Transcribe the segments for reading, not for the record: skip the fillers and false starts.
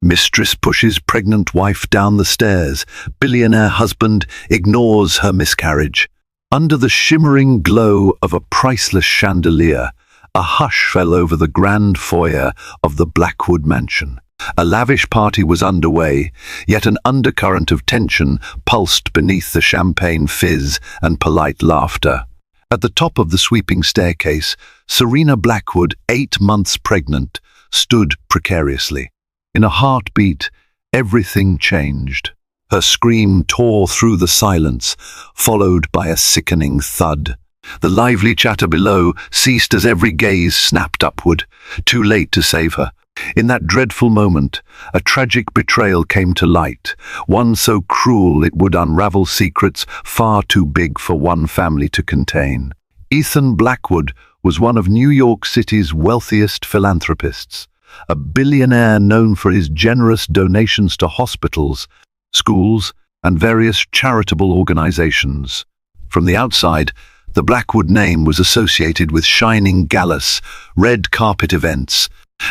Mistress pushes pregnant wife down the stairs. Billionaire husband ignores her miscarriage. Under the shimmering glow of a priceless chandelier, a hush fell over the grand foyer of the Blackwood mansion. A lavish party was underway, yet an undercurrent of tension pulsed beneath the champagne fizz and polite laughter. At the top of the sweeping staircase, Serena Blackwood, 8 months pregnant, stood precariously. In a heartbeat, everything changed. Her scream tore through the silence, followed by a sickening thud. The lively chatter below ceased as every gaze snapped upward, too late to save her. In that dreadful moment, a tragic betrayal came to light, one so cruel it would unravel secrets far too big for one family to contain. Ethan Blackwood was one of New York City's wealthiest philanthropists, a billionaire known for his generous donations to hospitals, schools, and various charitable organizations. From the outside, the Blackwood name was associated with shining galas, red carpet events,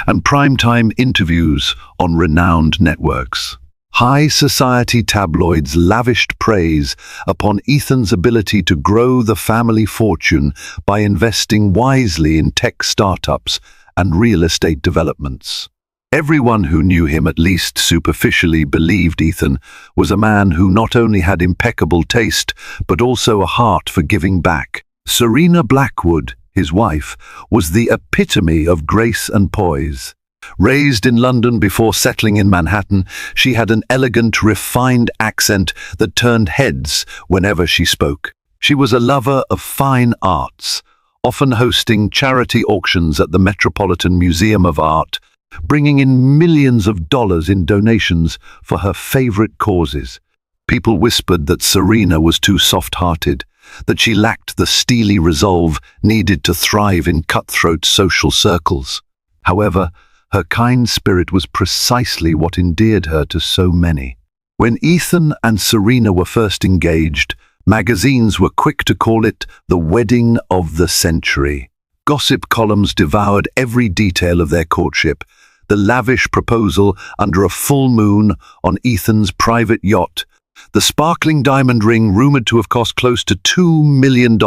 and primetime interviews on renowned networks. High society tabloids lavished praise upon Ethan's ability to grow the family fortune by investing wisely in tech startups and real estate developments. Everyone who knew him at least superficially believed Ethan was a man who not only had impeccable taste, but also a heart for giving back. Serena Blackwood, his wife, was the epitome of grace and poise. Raised in London before settling in Manhattan, she had an elegant, refined accent that turned heads whenever she spoke. She was a lover of fine arts, often hosting charity auctions at the Metropolitan Museum of Art, bringing in millions of dollars in donations for her favorite causes. People whispered that Serena was too soft-hearted, that she lacked the steely resolve needed to thrive in cutthroat social circles. However, her kind spirit was precisely what endeared her to so many. When Ethan and Serena were first engaged, magazines were quick to call it the wedding of the century. Gossip columns devoured every detail of their courtship. The lavish proposal under a full moon on Ethan's private yacht, the sparkling diamond ring rumored to have cost close to $2 million,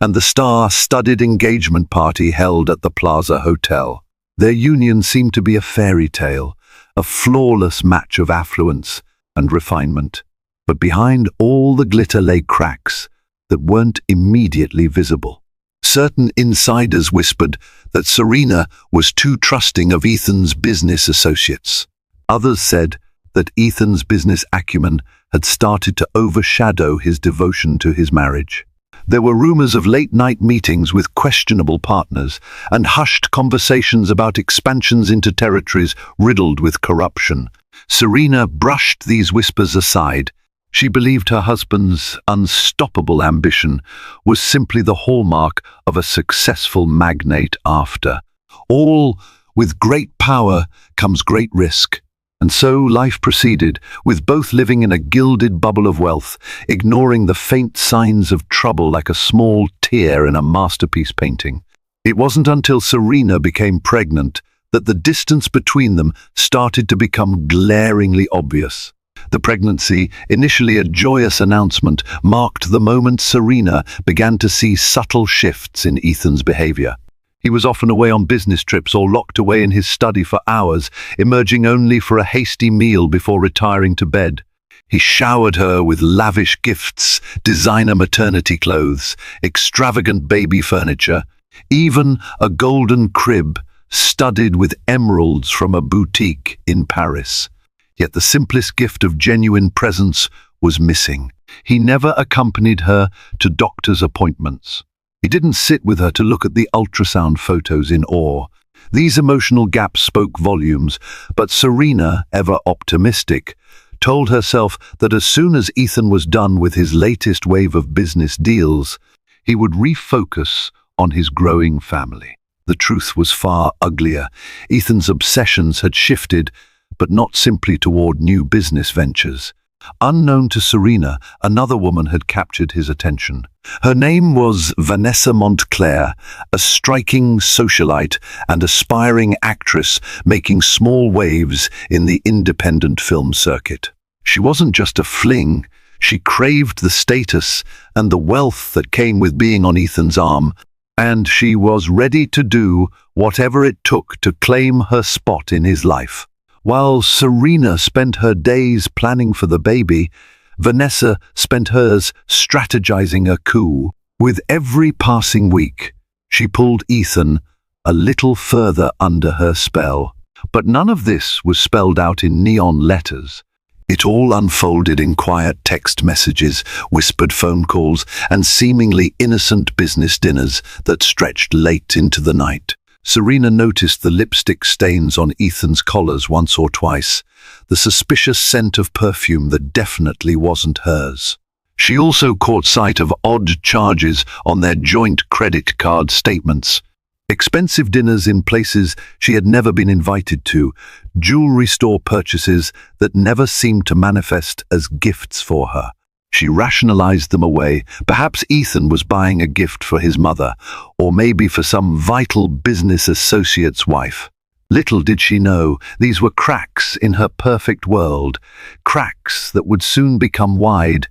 and the star-studded engagement party held at the Plaza Hotel. Their union seemed to be a fairy tale, a flawless match of affluence and refinement. But behind all the glitter lay cracks that weren't immediately visible. Certain insiders whispered that Serena was too trusting of Ethan's business associates. Others said that Ethan's business acumen had started to overshadow his devotion to his marriage. There were rumors of late-night meetings with questionable partners and hushed conversations about expansions into territories riddled with corruption. Serena brushed these whispers aside. She believed her husband's unstoppable ambition was simply the hallmark of a successful magnate after. All with great power comes great risk. And so life proceeded, with both living in a gilded bubble of wealth, ignoring the faint signs of trouble like a small tear in a masterpiece painting. It wasn't until Serena became pregnant that the distance between them started to become glaringly obvious. The pregnancy, initially a joyous announcement, marked the moment Serena began to see subtle shifts in Ethan's behavior. He was often away on business trips or locked away in his study for hours, emerging only for a hasty meal before retiring to bed. He showered her with lavish gifts, designer maternity clothes, extravagant baby furniture, even a golden crib studded with emeralds from a boutique in Paris. Yet the simplest gift of genuine presence was missing. He never accompanied her to doctor's appointments. He didn't sit with her to look at the ultrasound photos in awe. These emotional gaps spoke volumes, but Serena, ever optimistic, told herself that as soon as Ethan was done with his latest wave of business deals, he would refocus on his growing family. The truth was far uglier. Ethan's obsessions had shifted, but not simply toward new business ventures. Unknown to Serena, another woman had captured his attention. Her name was Vanessa Montclair, a striking socialite and aspiring actress making small waves in the independent film circuit. She wasn't just a fling, she craved the status and the wealth that came with being on Ethan's arm, and she was ready to do whatever it took to claim her spot in his life. While Serena spent her days planning for the baby, Vanessa spent hers strategizing a coup. With every passing week, she pulled Ethan a little further under her spell. But none of this was spelled out in neon letters. It all unfolded in quiet text messages, whispered phone calls, and seemingly innocent business dinners that stretched late into the night. Serena noticed the lipstick stains on Ethan's collars once or twice, the suspicious scent of perfume that definitely wasn't hers. She also caught sight of odd charges on their joint credit card statements. Expensive dinners in places she had never been invited to, jewelry store purchases that never seemed to manifest as gifts for her. She rationalized them away. Perhaps Ethan was buying a gift for his mother, or maybe for some vital business associate's wife. Little did she know, these were cracks in her perfect world, cracks that would soon become wide,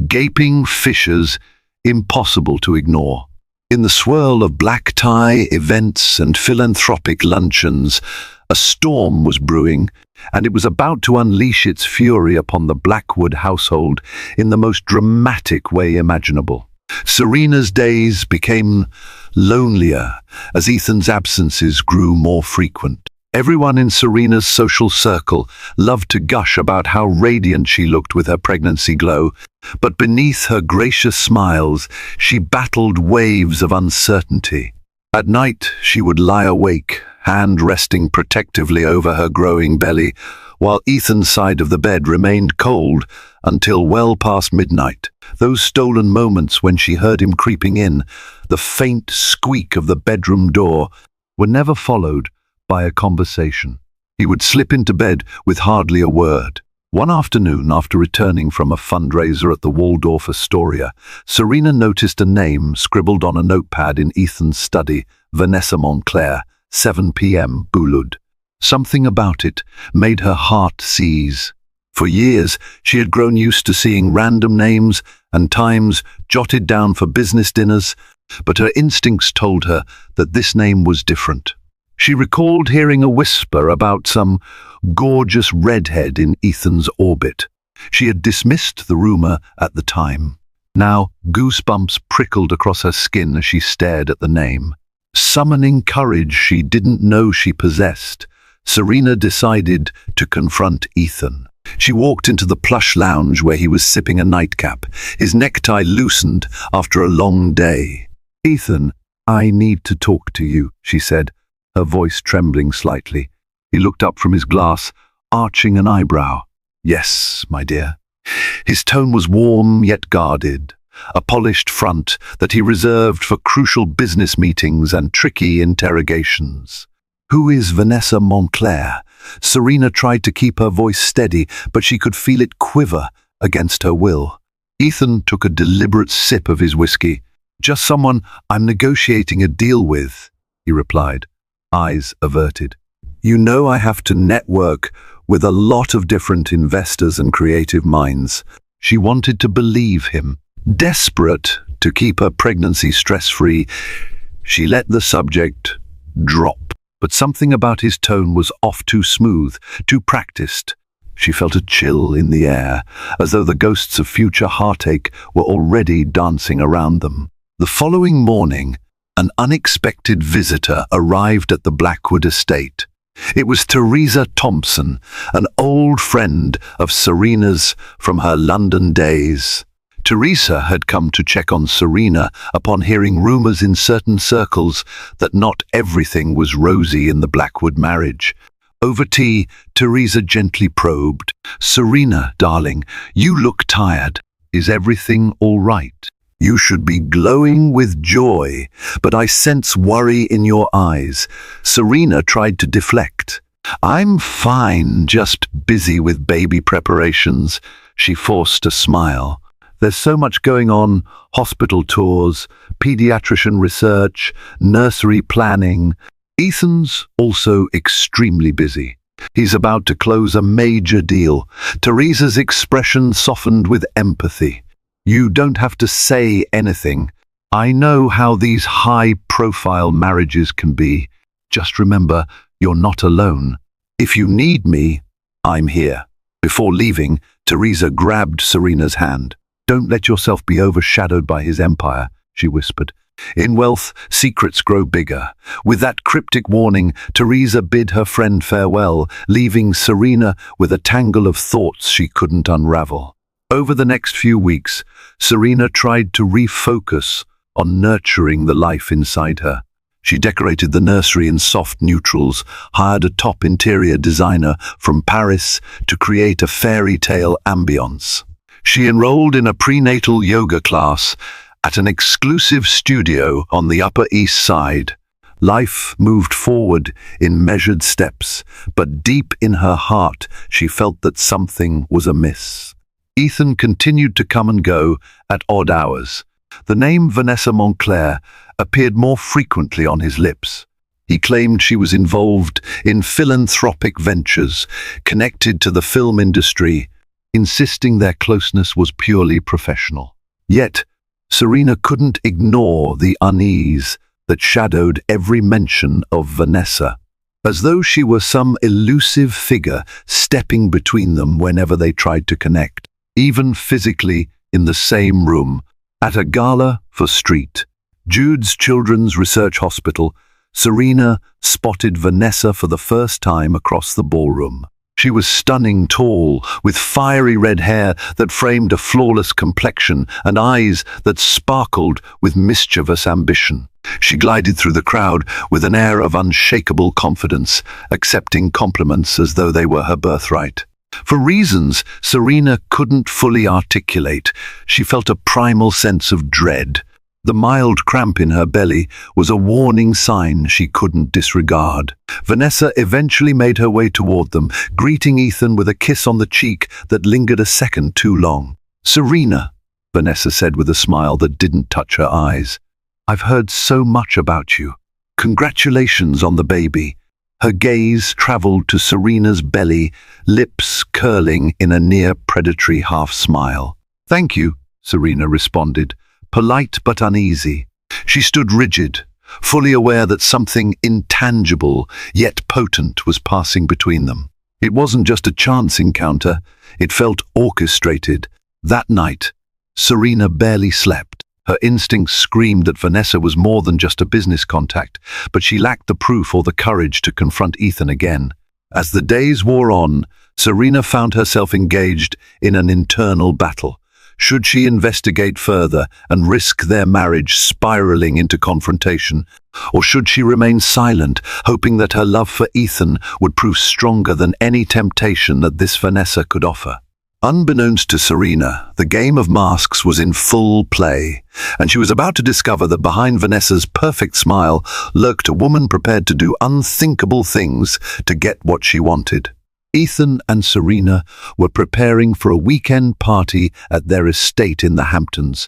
gaping fissures impossible to ignore. In the swirl of black tie events and philanthropic luncheons, a storm was brewing, and it was about to unleash its fury upon the Blackwood household in the most dramatic way imaginable. Serena's days became lonelier as Ethan's absences grew more frequent. Everyone in Serena's social circle loved to gush about how radiant she looked with her pregnancy glow, but beneath her gracious smiles, she battled waves of uncertainty. At night, she would lie awake, hand resting protectively over her growing belly, while Ethan's side of the bed remained cold until well past midnight. Those stolen moments when she heard him creeping in, the faint squeak of the bedroom door, were never followed by a conversation. He would slip into bed with hardly a word. One afternoon, after returning from a fundraiser at the Waldorf Astoria, Serena noticed a name scribbled on a notepad in Ethan's study: Vanessa Montclair, 7 p.m. Boulud. Something about it made her heart seize. For years, she had grown used to seeing random names and times jotted down for business dinners, but her instincts told her that this name was different. She recalled hearing a whisper about some gorgeous redhead in Ethan's orbit. She had dismissed the rumor at the time. Now, goosebumps prickled across her skin as she stared at the name. Summoning courage she didn't know she possessed, Serena decided to confront Ethan. She walked into the plush lounge where he was sipping a nightcap, his necktie loosened after a long day. "Ethan, I need to talk to you," she said, her voice trembling slightly. He looked up from his glass, arching an eyebrow. "Yes, my dear." His tone was warm yet guarded, a polished front that he reserved for crucial business meetings and tricky interrogations. "Who is Vanessa Montclair?" Serena tried to keep her voice steady, but she could feel it quiver against her will. Ethan took a deliberate sip of his whiskey. "Just someone I'm negotiating a deal with," he replied, eyes averted. "You know I have to network with a lot of different investors and creative minds." She wanted to believe him. Desperate to keep her pregnancy stress-free, she let the subject drop. But something about his tone was off, too smooth, too practiced. She felt a chill in the air, as though the ghosts of future heartache were already dancing around them. The following morning, an unexpected visitor arrived at the Blackwood estate. It was Teresa Thompson, an old friend of Serena's from her London days. Teresa had come to check on Serena upon hearing rumors in certain circles that not everything was rosy in the Blackwood marriage. Over tea, Teresa gently probed, "Serena, darling, you look tired. Is everything all right? You should be glowing with joy, but I sense worry in your eyes." Serena tried to deflect. I'm fine, just busy with baby preparations. She forced a smile. There's so much going on, hospital tours, pediatrician research, nursery planning. Ethan's also extremely busy. He's about to close a major deal. Teresa's expression softened with empathy. You don't have to say anything. I know how these high-profile marriages can be. Just remember, you're not alone. If you need me, I'm here. Before leaving, Teresa grabbed Serena's hand. Don't let yourself be overshadowed by his empire, she whispered. In wealth, secrets grow bigger. With that cryptic warning, Teresa bid her friend farewell, leaving Serena with a tangle of thoughts she couldn't unravel. Over the next few weeks, Serena tried to refocus on nurturing the life inside her. She decorated the nursery in soft neutrals, hired a top interior designer from Paris to create a fairy tale ambience. She enrolled in a prenatal yoga class at an exclusive studio on the Upper East Side. Life moved forward in measured steps, but deep in her heart she felt that something was amiss. Ethan continued to come and go at odd hours. The name Vanessa Montclair appeared more frequently on his lips. He claimed she was involved in philanthropic ventures connected to the film industry, insisting their closeness was purely professional. Yet, Serena couldn't ignore the unease that shadowed every mention of Vanessa, as though she were some elusive figure stepping between them whenever they tried to connect, even physically in the same room. At a gala for Street, Jude's Children's Research Hospital, Serena spotted Vanessa for the first time across the ballroom. She was stunning tall, with fiery red hair that framed a flawless complexion and eyes that sparkled with mischievous ambition. She glided through the crowd with an air of unshakable confidence, accepting compliments as though they were her birthright. For reasons Serena couldn't fully articulate, she felt a primal sense of dread. The mild cramp in her belly was a warning sign she couldn't disregard. Vanessa eventually made her way toward them, greeting Ethan with a kiss on the cheek that lingered a second too long. "Serena," Vanessa said with a smile that didn't touch her eyes. "I've heard so much about you. Congratulations on the baby." Her gaze traveled to Serena's belly, lips curling in a near-predatory half-smile. "Thank you," Serena responded, polite but uneasy. She stood rigid, fully aware that something intangible yet potent was passing between them. It wasn't just a chance encounter, it felt orchestrated. That night, Serena barely slept. Her instincts screamed that Vanessa was more than just a business contact, but she lacked the proof or the courage to confront Ethan again. As the days wore on, Serena found herself engaged in an internal battle. Should she investigate further and risk their marriage spiraling into confrontation? Or should she remain silent, hoping that her love for Ethan would prove stronger than any temptation that this Vanessa could offer? Unbeknownst to Serena, the game of masks was in full play, and she was about to discover that behind Vanessa's perfect smile lurked a woman prepared to do unthinkable things to get what she wanted. Ethan and Serena were preparing for a weekend party at their estate in the Hamptons,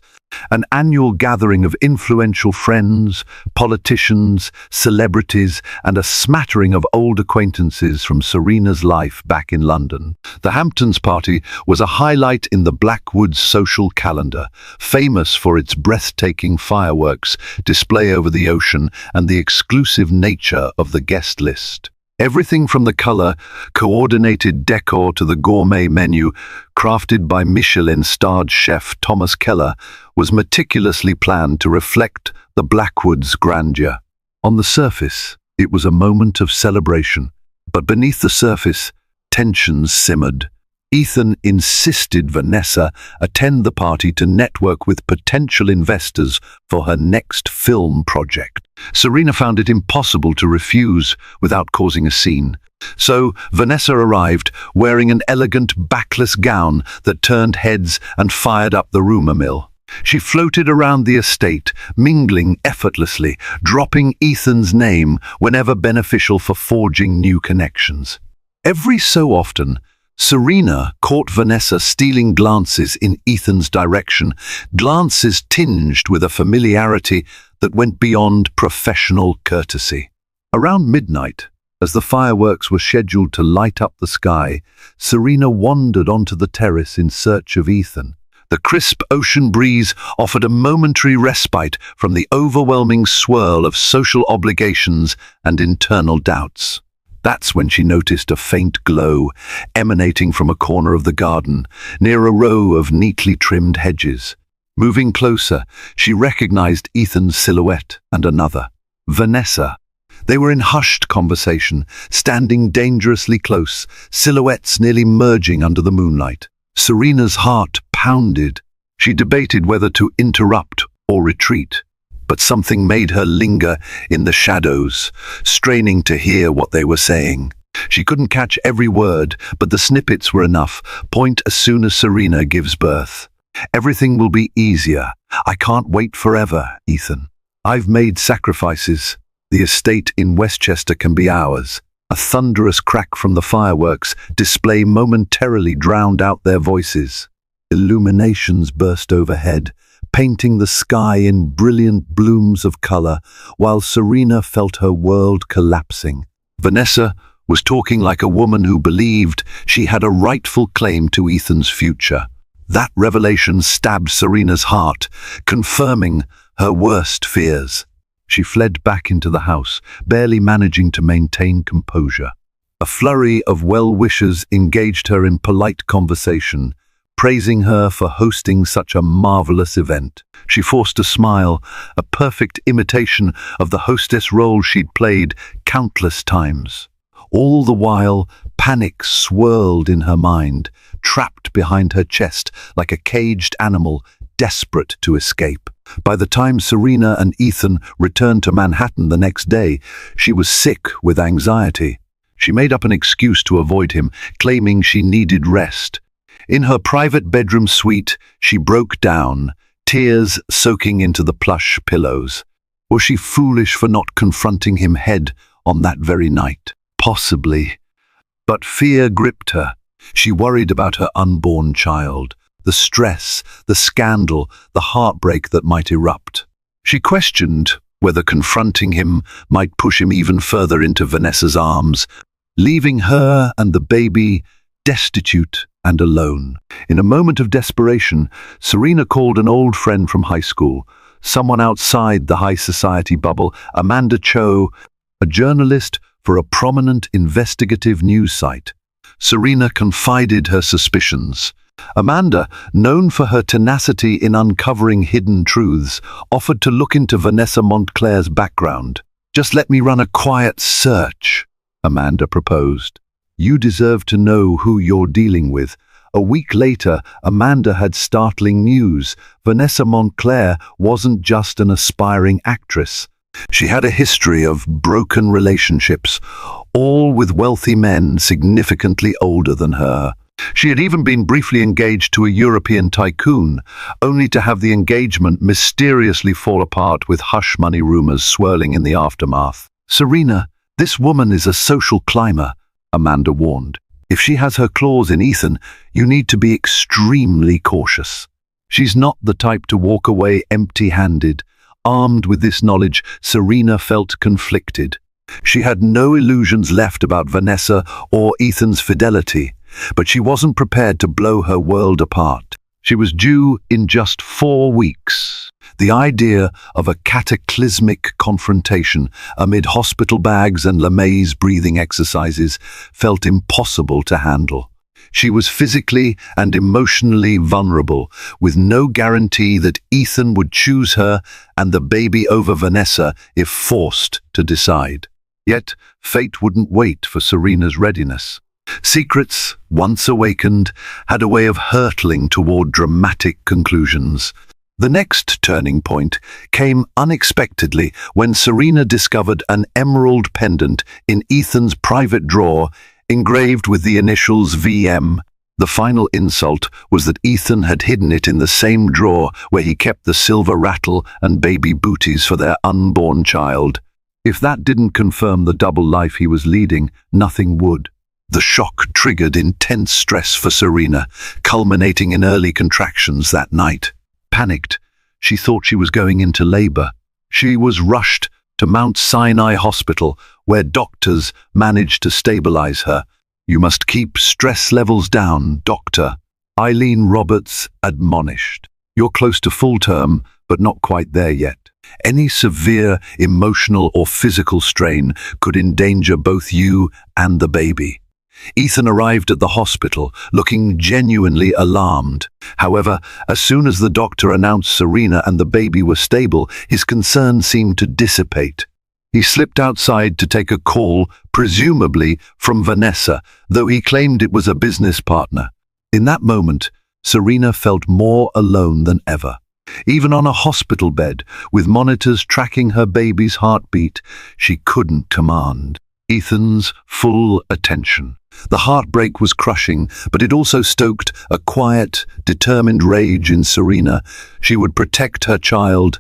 an annual gathering of influential friends, politicians, celebrities, and a smattering of old acquaintances from Serena's life back in London. The Hamptons party was a highlight in the Blackwoods social calendar, famous for its breathtaking fireworks, display over the ocean, and the exclusive nature of the guest list. Everything from the color-coordinated decor to the gourmet menu, crafted by Michelin-starred chef Thomas Keller, was meticulously planned to reflect the Blackwoods' grandeur. On the surface, it was a moment of celebration, but beneath the surface, tensions simmered. Ethan insisted Vanessa attend the party to network with potential investors for her next film project. Serena found it impossible to refuse without causing a scene. So Vanessa arrived, wearing an elegant backless gown that turned heads and fired up the rumor mill. She floated around the estate, mingling effortlessly, dropping Ethan's name whenever beneficial for forging new connections. Every so often, Serena caught Vanessa stealing glances in Ethan's direction, glances tinged with a familiarity that went beyond professional courtesy. Around midnight, as the fireworks were scheduled to light up the sky, Serena wandered onto the terrace in search of Ethan. The crisp ocean breeze offered a momentary respite from the overwhelming swirl of social obligations and internal doubts. That's when she noticed a faint glow emanating from a corner of the garden, near a row of neatly trimmed hedges. Moving closer, she recognized Ethan's silhouette and another, Vanessa. They were in hushed conversation, standing dangerously close, silhouettes nearly merging under the moonlight. Serena's heart pounded. She debated whether to interrupt or retreat, but something made her linger in the shadows, straining to hear what they were saying. She couldn't catch every word, but the snippets were enough. Point as soon as Serena gives birth. Everything will be easier. I can't wait forever, Ethan. I've made sacrifices. The estate in Westchester can be ours. A thunderous crack from the fireworks display momentarily drowned out their voices. Illuminations burst overhead, painting the sky in brilliant blooms of color, while Serena felt her world collapsing. Vanessa was talking like a woman who believed she had a rightful claim to Ethan's future. That revelation stabbed Serena's heart, confirming her worst fears. She fled back into the house, barely managing to maintain composure. A flurry of well-wishers engaged her in polite conversation, praising her for hosting such a marvelous event. She forced a smile, a perfect imitation of the hostess role she'd played countless times. All the while, panic swirled in her mind, trapped behind her chest like a caged animal desperate to escape. By the time Serena and Ethan returned to Manhattan the next day, she was sick with anxiety. She made up an excuse to avoid him, claiming she needed rest. In her private bedroom suite, she broke down, tears soaking into the plush pillows. Was she foolish for not confronting him head on that very night? Possibly. But fear gripped her. She worried about her unborn child, the stress, the scandal, the heartbreak that might erupt. She questioned whether confronting him might push him even further into Vanessa's arms, leaving her and the baby destitute and alone. In a moment of desperation, Serena called an old friend from high school, someone outside the high society bubble, Amanda Cho, a journalist for a prominent investigative news site. Serena confided her suspicions. Amanda, known for her tenacity in uncovering hidden truths, offered to look into Vanessa Montclair's background. "Just let me run a quiet search," Amanda proposed. "You deserve to know who you're dealing with." A week later, Amanda had startling news. Vanessa Montclair wasn't just an aspiring actress. She had a history of broken relationships, all with wealthy men significantly older than her. She had even been briefly engaged to a European tycoon, only to have the engagement mysteriously fall apart with hush-money rumors swirling in the aftermath. "Serena, this woman is a social climber," Amanda warned. "If she has her claws in Ethan, you need to be extremely cautious. She's not the type to walk away empty-handed." Armed with this knowledge, Serena felt conflicted. She had no illusions left about Vanessa or Ethan's fidelity, but she wasn't prepared to blow her world apart. She was due in just 4 weeks. The idea of a cataclysmic confrontation amid hospital bags and Lemay's breathing exercises felt impossible to handle. She was physically and emotionally vulnerable, with no guarantee that Ethan would choose her and the baby over Vanessa if forced to decide. Yet, fate wouldn't wait for Serena's readiness. Secrets, once awakened, had a way of hurtling toward dramatic conclusions. The next turning point came unexpectedly when Serena discovered an emerald pendant in Ethan's private drawer engraved with the initials VM. The final insult was that Ethan had hidden it in the same drawer where he kept the silver rattle and baby booties for their unborn child. If that didn't confirm the double life he was leading, nothing would. The shock triggered intense stress for Serena, culminating in early contractions that night. Panicked, she thought she was going into labor. She was rushed to Mount Sinai Hospital, where doctors managed to stabilize her. "You must keep stress levels down, Doctor," Eileen Roberts admonished. "You're close to full term, but not quite there yet. Any severe emotional or physical strain could endanger both you and the baby." Ethan arrived at the hospital, looking genuinely alarmed. However, as soon as the doctor announced Serena and the baby were stable, his concern seemed to dissipate. He slipped outside to take a call, presumably from Vanessa, though he claimed it was a business partner. In that moment, Serena felt more alone than ever. Even on a hospital bed, with monitors tracking her baby's heartbeat, she couldn't command Ethan's full attention. The heartbreak was crushing, but it also stoked a quiet, determined rage in Serena. She would protect her child,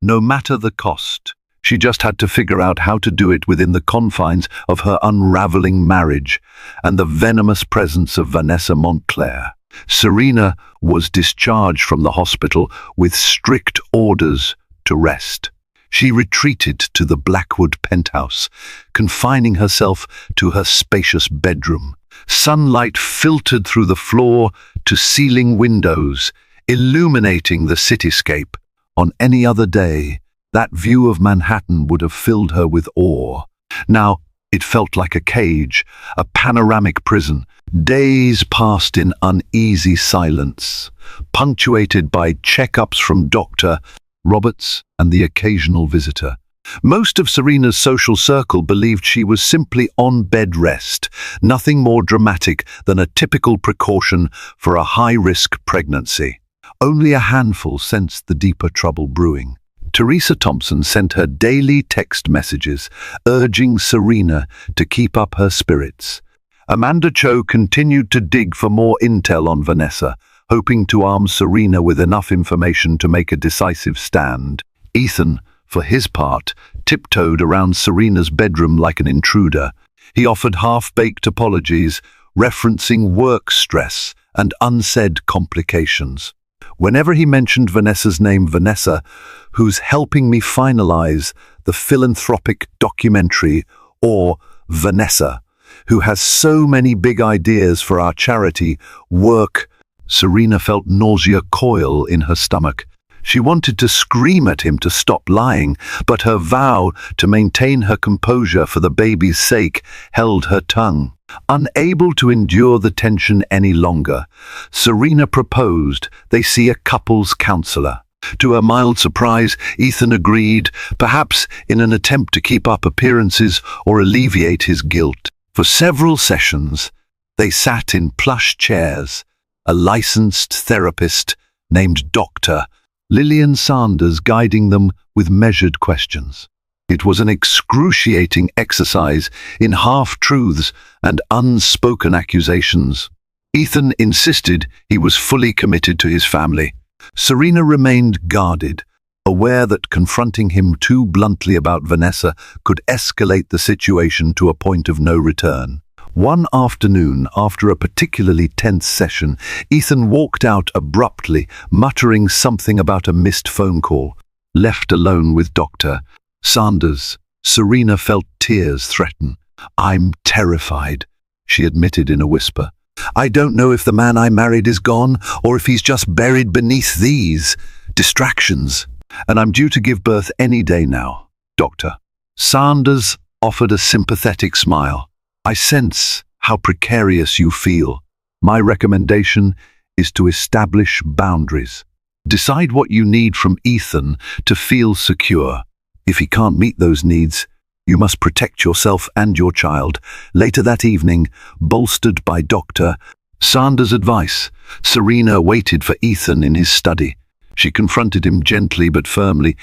no matter the cost. She just had to figure out how to do it within the confines of her unraveling marriage and the venomous presence of Vanessa Montclair. Serena was discharged from the hospital with strict orders to rest. She retreated to the Blackwood penthouse, confining herself to her spacious bedroom. Sunlight filtered through the floor to ceiling windows, illuminating the cityscape. On any other day, that view of Manhattan would have filled her with awe. Now, it felt like a cage, a panoramic prison. Days passed in uneasy silence, punctuated by checkups from Dr. Roberts and the occasional visitor. Most of Serena's social circle believed she was simply on bed rest, nothing more dramatic than a typical precaution for a high-risk pregnancy. Only a handful sensed the deeper trouble brewing. Teresa Thompson sent her daily text messages, urging Serena to keep up her spirits. Amanda Cho continued to dig for more intel on Vanessa, hoping to arm Serena with enough information to make a decisive stand. Ethan, for his part, tiptoed around Serena's bedroom like an intruder. He offered half-baked apologies, referencing work stress and unsaid complications. Whenever he mentioned Vanessa's name, Vanessa, who's helping me finalize the philanthropic documentary, or Vanessa, who has so many big ideas for our charity, work, Serena felt nausea coil in her stomach. She wanted to scream at him to stop lying, but her vow to maintain her composure for the baby's sake held her tongue. Unable to endure the tension any longer, Serena proposed they see a couples counselor. To her mild surprise, Ethan agreed, perhaps in an attempt to keep up appearances or alleviate his guilt. For several sessions, they sat in plush chairs, a licensed therapist named Dr. Lillian Sanders guiding them with measured questions. It was an excruciating exercise in half-truths and unspoken accusations. Ethan insisted he was fully committed to his family. Serena remained guarded, aware that confronting him too bluntly about Vanessa could escalate the situation to a point of no return. One afternoon, after a particularly tense session, Ethan walked out abruptly, muttering something about a missed phone call. Left alone with Dr. Sanders, Serena felt tears threaten. "I'm terrified," she admitted in a whisper. "I don't know if the man I married is gone, or if he's just buried beneath these distractions. And I'm due to give birth any day now, Doctor." Sanders offered a sympathetic smile. "I sense how precarious you feel. My recommendation is to establish boundaries. Decide what you need from Ethan to feel secure. If he can't meet those needs, you must protect yourself and your child." Later that evening, bolstered by Dr. Sanders' advice, Serena waited for Ethan in his study. She confronted him gently but firmly.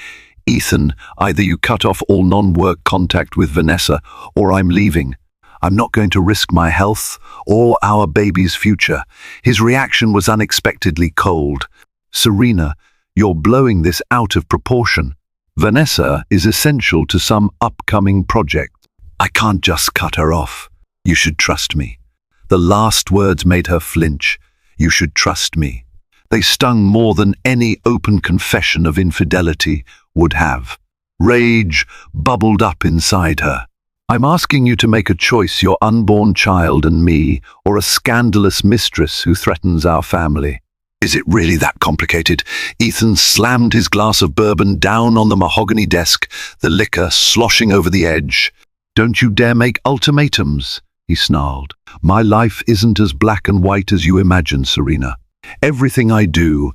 "Ethan, either you cut off all non-work contact with Vanessa, or I'm leaving. I'm not going to risk my health or our baby's future. His reaction was unexpectedly cold. Serena, you're blowing this out of proportion. Vanessa is essential to some upcoming project. I can't just cut her off. You should trust me. The last words made her flinch. You should trust me. They stung more than any open confession of infidelity would have. Rage bubbled up inside her. I'm asking you to make a choice, your unborn child and me, or a scandalous mistress who threatens our family. Is it really that complicated? Ethan slammed his glass of bourbon down on the mahogany desk, the liquor sloshing over the edge. Don't you dare make ultimatums, he snarled. My life isn't as black and white as you imagine, Serena. Everything I do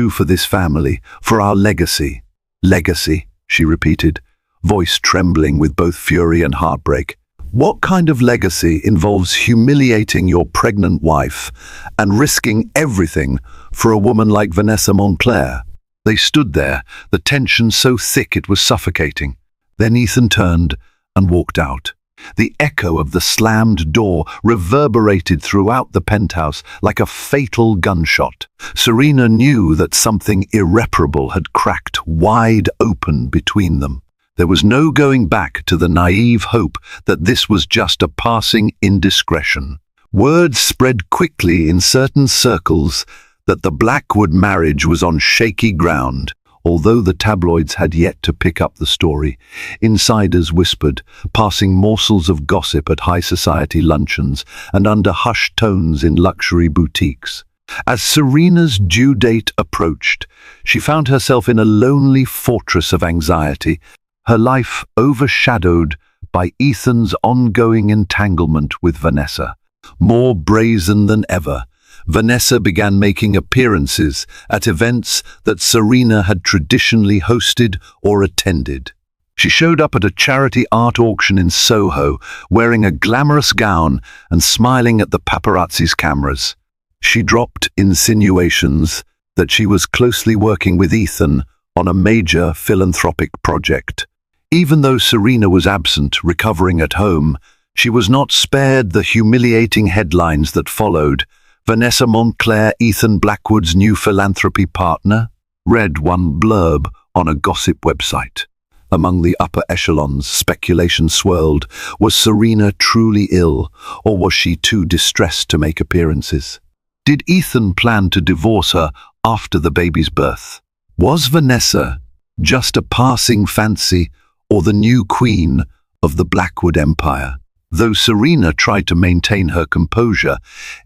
for this family, for our legacy. Legacy, she repeated, voice trembling with both fury and heartbreak. What kind of legacy involves humiliating your pregnant wife and risking everything for a woman like Vanessa Montclair? They stood there, the tension so thick it was suffocating. Then Ethan turned and walked out. The echo of the slammed door reverberated throughout the penthouse like a fatal gunshot. Serena knew that something irreparable had cracked wide open between them. There was no going back to the naive hope that this was just a passing indiscretion. Word spread quickly in certain circles that the Blackwood marriage was on shaky ground. Although the tabloids had yet to pick up the story, insiders whispered, passing morsels of gossip at high society luncheons and under hushed tones in luxury boutiques. As Serena's due date approached, she found herself in a lonely fortress of anxiety, her life overshadowed by Ethan's ongoing entanglement with Vanessa. More brazen than ever, Vanessa began making appearances at events that Serena had traditionally hosted or attended. She showed up at a charity art auction in Soho, wearing a glamorous gown and smiling at the paparazzi's cameras. She dropped insinuations that she was closely working with Ethan on a major philanthropic project. Even though Serena was absent, recovering at home, she was not spared the humiliating headlines that followed. Vanessa Montclair, Ethan Blackwood's new philanthropy partner, read one blurb on a gossip website. Among the upper echelons, speculation swirled. Was Serena truly ill, or was she too distressed to make appearances? Did Ethan plan to divorce her after the baby's birth? Was Vanessa just a passing fancy or the new queen of the Blackwood Empire? Though Serena tried to maintain her composure,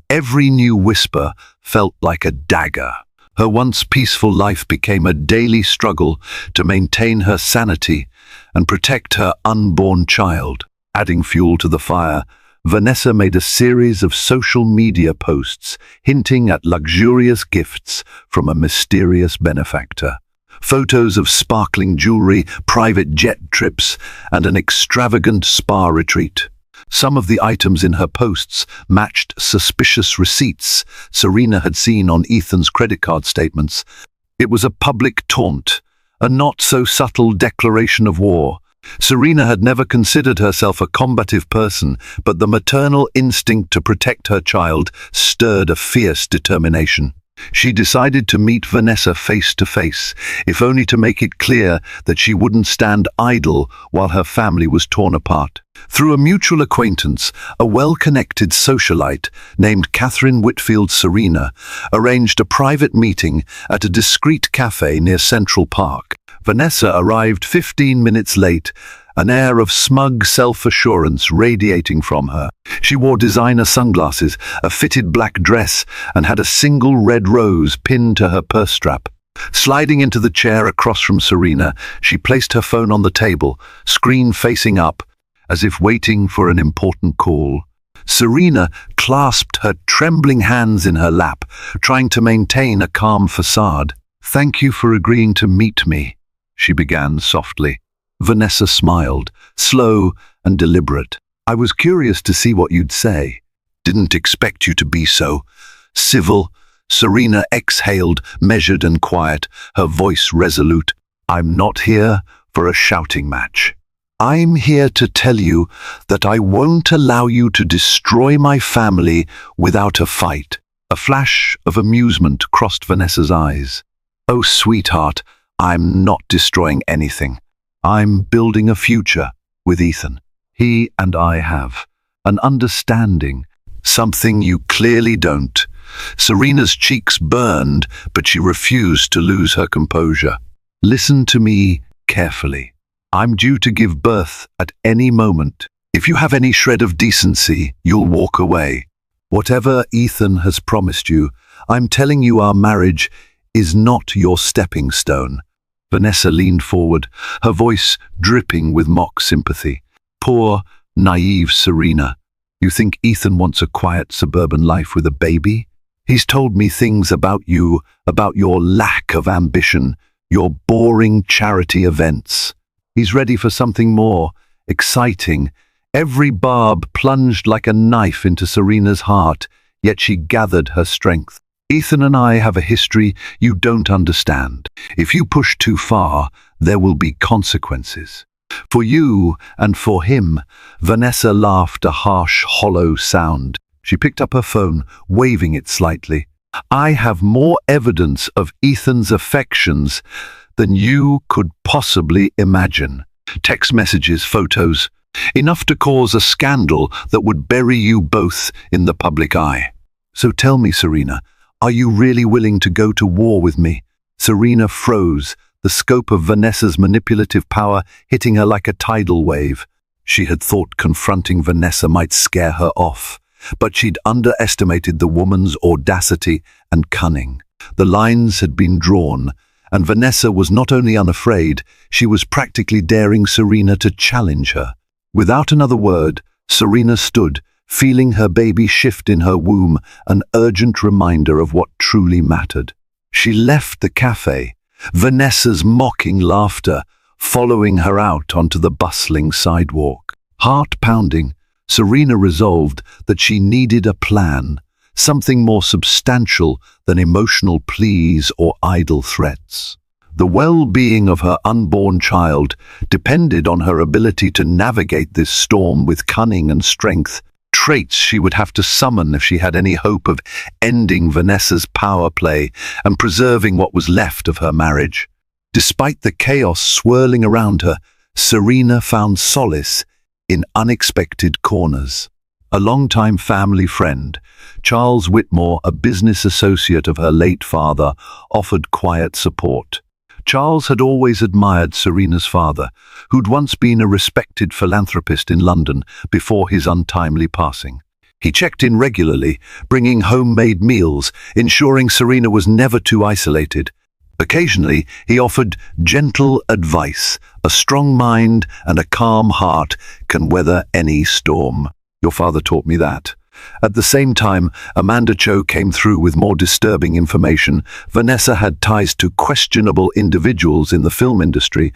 every new whisper felt like a dagger. Her once peaceful life became a daily struggle to maintain her sanity and protect her unborn child. Adding fuel to the fire, Vanessa made a series of social media posts hinting at luxurious gifts from a mysterious benefactor. Photos of sparkling jewelry, private jet trips, and an extravagant spa retreat. Some of the items in her posts matched suspicious receipts Serena had seen on Ethan's credit card statements. It was a public taunt, a not-so-subtle declaration of war. Serena had never considered herself a combative person, but the maternal instinct to protect her child stirred a fierce determination. She decided to meet Vanessa face to face, if only to make it clear that she wouldn't stand idle while her family was torn apart. Through a mutual acquaintance, a well-connected socialite named Catherine Whitfield Serena arranged a private meeting at a discreet cafe near Central Park. Vanessa arrived 15 minutes late, an air of smug self-assurance radiating from her. She wore designer sunglasses, a fitted black dress, and had a single red rose pinned to her purse strap. Sliding into the chair across from Serena, she placed her phone on the table, screen facing up, as if waiting for an important call. Serena clasped her trembling hands in her lap, trying to maintain a calm facade. "Thank you for agreeing to meet me," she began softly. Vanessa smiled, slow and deliberate. "I was curious to see what you'd say. Didn't expect you to be so civil." Serena exhaled, measured and quiet, her voice resolute. "I'm not here for a shouting match." I'm here to tell you that I won't allow you to destroy my family without a fight." A flash of amusement crossed Vanessa's eyes. "Oh, sweetheart, I'm not destroying anything. I'm building a future with Ethan. He and I have an understanding, something you clearly don't." Serena's cheeks burned, but she refused to lose her composure. "Listen to me carefully. I'm due to give birth at any moment. If you have any shred of decency, you'll walk away. Whatever Ethan has promised you, I'm telling you our marriage is not your stepping stone." Vanessa leaned forward, her voice dripping with mock sympathy. "Poor, naive Serena. You think Ethan wants a quiet suburban life with a baby? He's told me things about you, about your lack of ambition, your boring charity events. He's ready for something more exciting." Every barb plunged like a knife into Serena's heart, yet she gathered her strength. "Ethan and I have a history you don't understand. If you push too far, there will be consequences. For you and for him." Vanessa laughed a harsh, hollow sound. She picked up her phone, waving it slightly. "I have more evidence of Ethan's affections than you could possibly imagine. Text messages, photos, enough to cause a scandal that would bury you both in the public eye. So tell me, Serena, are you really willing to go to war with me?" Serena froze, the scope of Vanessa's manipulative power hitting her like a tidal wave. She had thought confronting Vanessa might scare her off, but she'd underestimated the woman's audacity and cunning. The lines had been drawn, and Vanessa was not only unafraid, she was practically daring Serena to challenge her. Without another word, Serena stood, feeling her baby shift in her womb, an urgent reminder of what truly mattered. She left the cafe, Vanessa's mocking laughter following her out onto the bustling sidewalk. Heart pounding, Serena resolved that she needed a plan, something more substantial than emotional pleas or idle threats. The well-being of her unborn child depended on her ability to navigate this storm with cunning and strength, traits she would have to summon if she had any hope of ending Vanessa's power play and preserving what was left of her marriage. Despite the chaos swirling around her, Serena found solace in unexpected corners. A longtime family friend, Charles Whitmore, a business associate of her late father, offered quiet support. Charles had always admired Serena's father, who'd once been a respected philanthropist in London before his untimely passing. He checked in regularly, bringing homemade meals, ensuring Serena was never too isolated. Occasionally, he offered gentle advice. "A strong mind and a calm heart can weather any storm. Your father taught me that." At the same time, Amanda Cho came through with more disturbing information. Vanessa had ties to questionable individuals in the film industry,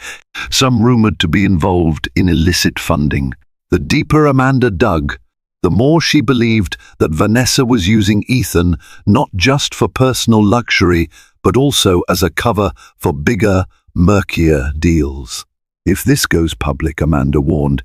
some rumored to be involved in illicit funding. The deeper Amanda dug, the more she believed that Vanessa was using Ethan not just for personal luxury, but also as a cover for bigger, murkier deals. "If this goes public," Amanda warned,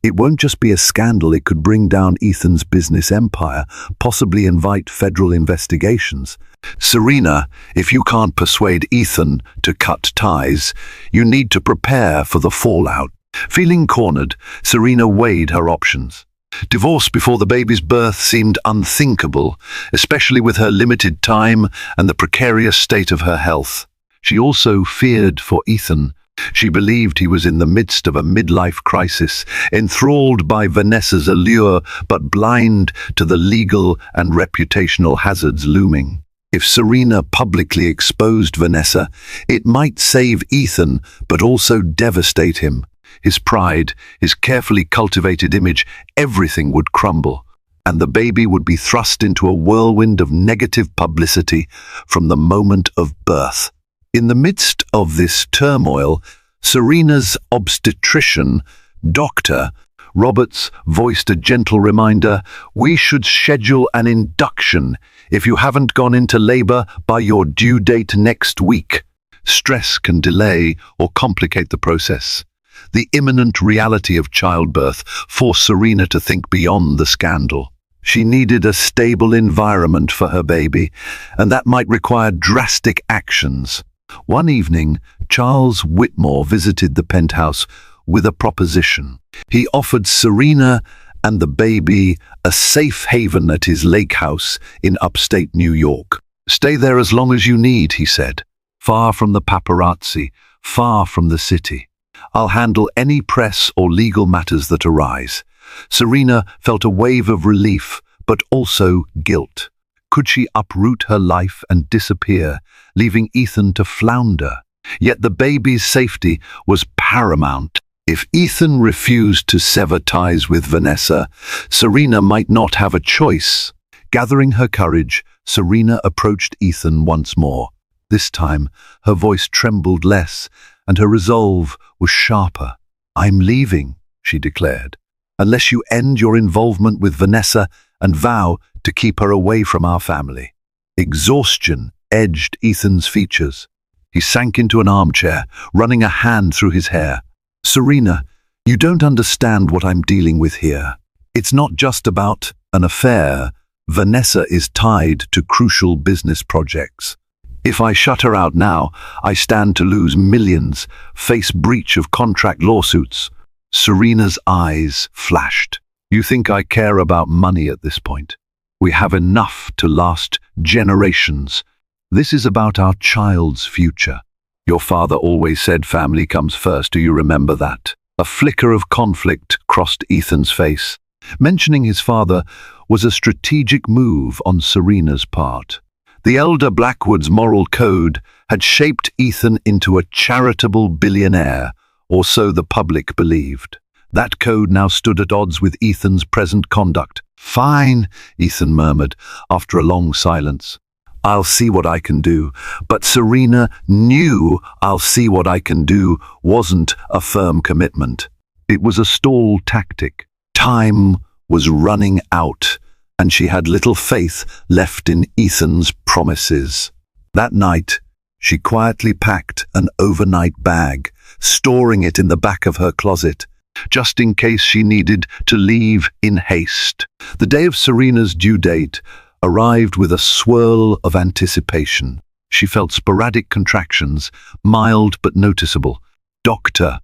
"it won't just be a scandal, it could bring down Ethan's business empire, possibly invite federal investigations. Serena, if you can't persuade Ethan to cut ties, you need to prepare for the fallout." Feeling cornered, Serena weighed her options. Divorce before the baby's birth seemed unthinkable, especially with her limited time and the precarious state of her health. She also feared for Ethan. She believed he was in the midst of a midlife crisis, enthralled by Vanessa's allure but blind to the legal and reputational hazards looming. If Serena publicly exposed Vanessa, it might save Ethan but also devastate him. His pride, his carefully cultivated image, everything would crumble, and the baby would be thrust into a whirlwind of negative publicity from the moment of birth. In the midst of this turmoil, Serena's obstetrician, Dr. Roberts, voiced a gentle reminder: "We should schedule an induction if you haven't gone into labor by your due date next week. Stress can delay or complicate the process." The imminent reality of childbirth forced Serena to think beyond the scandal. She needed a stable environment for her baby, and that might require drastic actions. One evening, Charles Whitmore visited the penthouse with a proposition. He offered Serena and the baby a safe haven at his lake house in upstate New York. "Stay there as long as you need," he said. "Far from the paparazzi, far from the city. I'll handle any press or legal matters that arise." Serena felt a wave of relief, but also guilt. Could she uproot her life and disappear, leaving Ethan to flounder? Yet the baby's safety was paramount. If Ethan refused to sever ties with Vanessa, Serena might not have a choice. Gathering her courage, Serena approached Ethan once more. This time, her voice trembled less, and her resolve was sharper. "I'm leaving," she declared, "unless you end your involvement with Vanessa and vow to keep her away from our family." Exhaustion edged Ethan's features. He sank into an armchair, running a hand through his hair. "Serena, you don't understand what I'm dealing with here. It's not just about an affair. Vanessa is tied to crucial business projects. If I shut her out now, I stand to lose millions, face breach of contract lawsuits." Serena's eyes flashed. "You think I care about money at this point? We have enough to last generations. This is about our child's future. Your father always said family comes first. Do you remember that?" A flicker of conflict crossed Ethan's face. Mentioning his father was a strategic move on Serena's part. The elder Blackwood's moral code had shaped Ethan into a charitable billionaire, or so the public believed. That code now stood at odds with Ethan's present conduct. "Fine," Ethan murmured, after a long silence. "I'll see what I can do." But Serena knew "I'll see what I can do" wasn't a firm commitment. It was a stall tactic. Time was running out, and she had little faith left in Ethan's promises. That night, she quietly packed an overnight bag, storing it in the back of her closet, just in case she needed to leave in haste. The day of Serena's due date arrived with a swirl of anticipation. She felt sporadic contractions, mild but noticeable. Dr.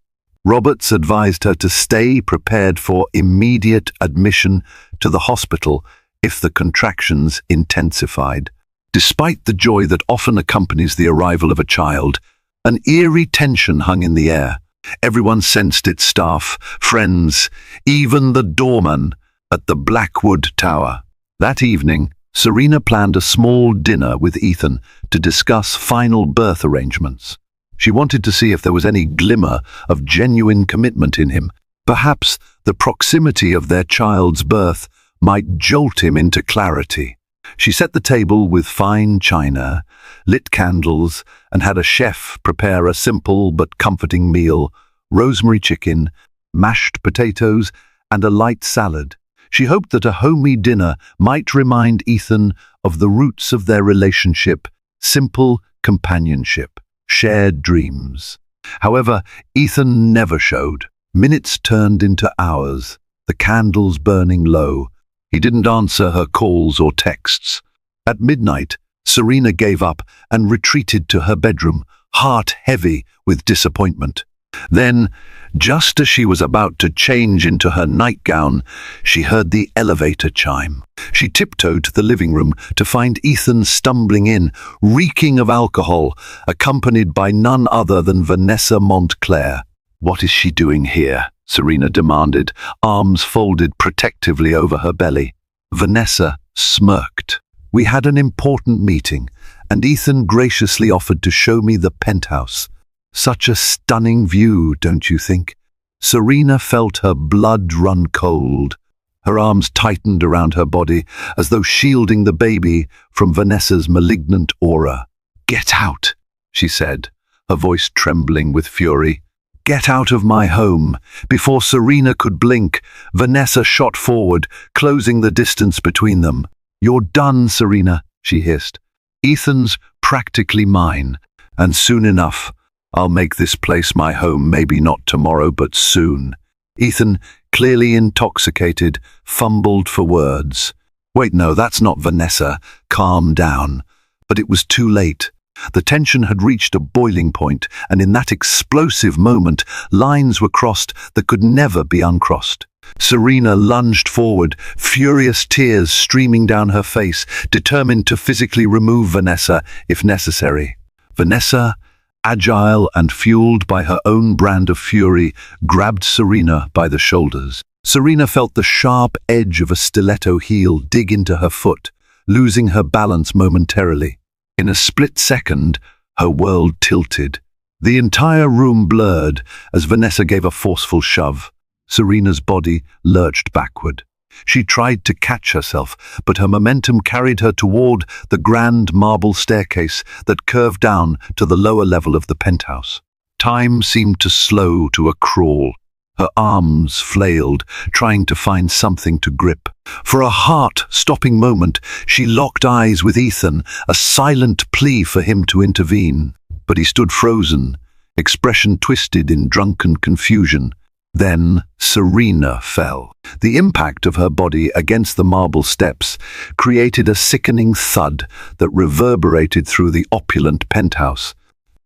Roberts advised her to stay prepared for immediate admission to the hospital if the contractions intensified. Despite the joy that often accompanies the arrival of a child, an eerie tension hung in the air. Everyone sensed it: staff, friends, even the doorman at the Blackwood Tower. That evening, Serena planned a small dinner with Ethan to discuss final birth arrangements. She wanted to see if there was any glimmer of genuine commitment in him. Perhaps the proximity of their child's birth might jolt him into clarity. She set the table with fine china, lit candles, and had a chef prepare a simple but comforting meal: rosemary chicken, mashed potatoes, and a light salad. She hoped that a homey dinner might remind Ethan of the roots of their relationship: simple companionship, shared dreams. However, Ethan never showed. Minutes turned into hours, the candles burning low. He didn't answer her calls or texts. At midnight, Serena gave up and retreated to her bedroom, heart heavy with disappointment. Then, just as she was about to change into her nightgown, she heard the elevator chime. She tiptoed to the living room to find Ethan stumbling in, reeking of alcohol, accompanied by none other than Vanessa Montclair. "What is she doing here?" Serena demanded, arms folded protectively over her belly. Vanessa smirked. "We had an important meeting, and Ethan graciously offered to show me the penthouse. Such a stunning view, don't you think?" Serena felt her blood run cold. Her arms tightened around her body, as though shielding the baby from Vanessa's malignant aura. "Get out," she said, her voice trembling with fury. "Get out of my home." Before Serena could blink, Vanessa shot forward, closing the distance between them. "You're done, Serena," she hissed. "Ethan's practically mine, and soon enough, I'll make this place my home, maybe not tomorrow, but soon. Ethan, clearly intoxicated, fumbled for words. Wait, no, that's not Vanessa. Calm down. But it was too late. The tension had reached a boiling point, and in that explosive moment, lines were crossed that could never be uncrossed. Serena lunged forward, furious tears streaming down her face, determined to physically remove Vanessa if necessary. Vanessa, agile and fueled by her own brand of fury, grabbed Serena by the shoulders. Serena felt the sharp edge of a stiletto heel dig into her foot, losing her balance momentarily. In a split second, her world tilted. The entire room blurred as Vanessa gave a forceful shove. Serena's body lurched backward. She tried to catch herself, but her momentum carried her toward the grand marble staircase that curved down to the lower level of the penthouse. Time seemed to slow to a crawl. Her arms flailed, trying to find something to grip. For a heart-stopping moment, she locked eyes with Ethan, a silent plea for him to intervene. But he stood frozen, expression twisted in drunken confusion. Then Serena fell. The impact of her body against the marble steps created a sickening thud that reverberated through the opulent penthouse.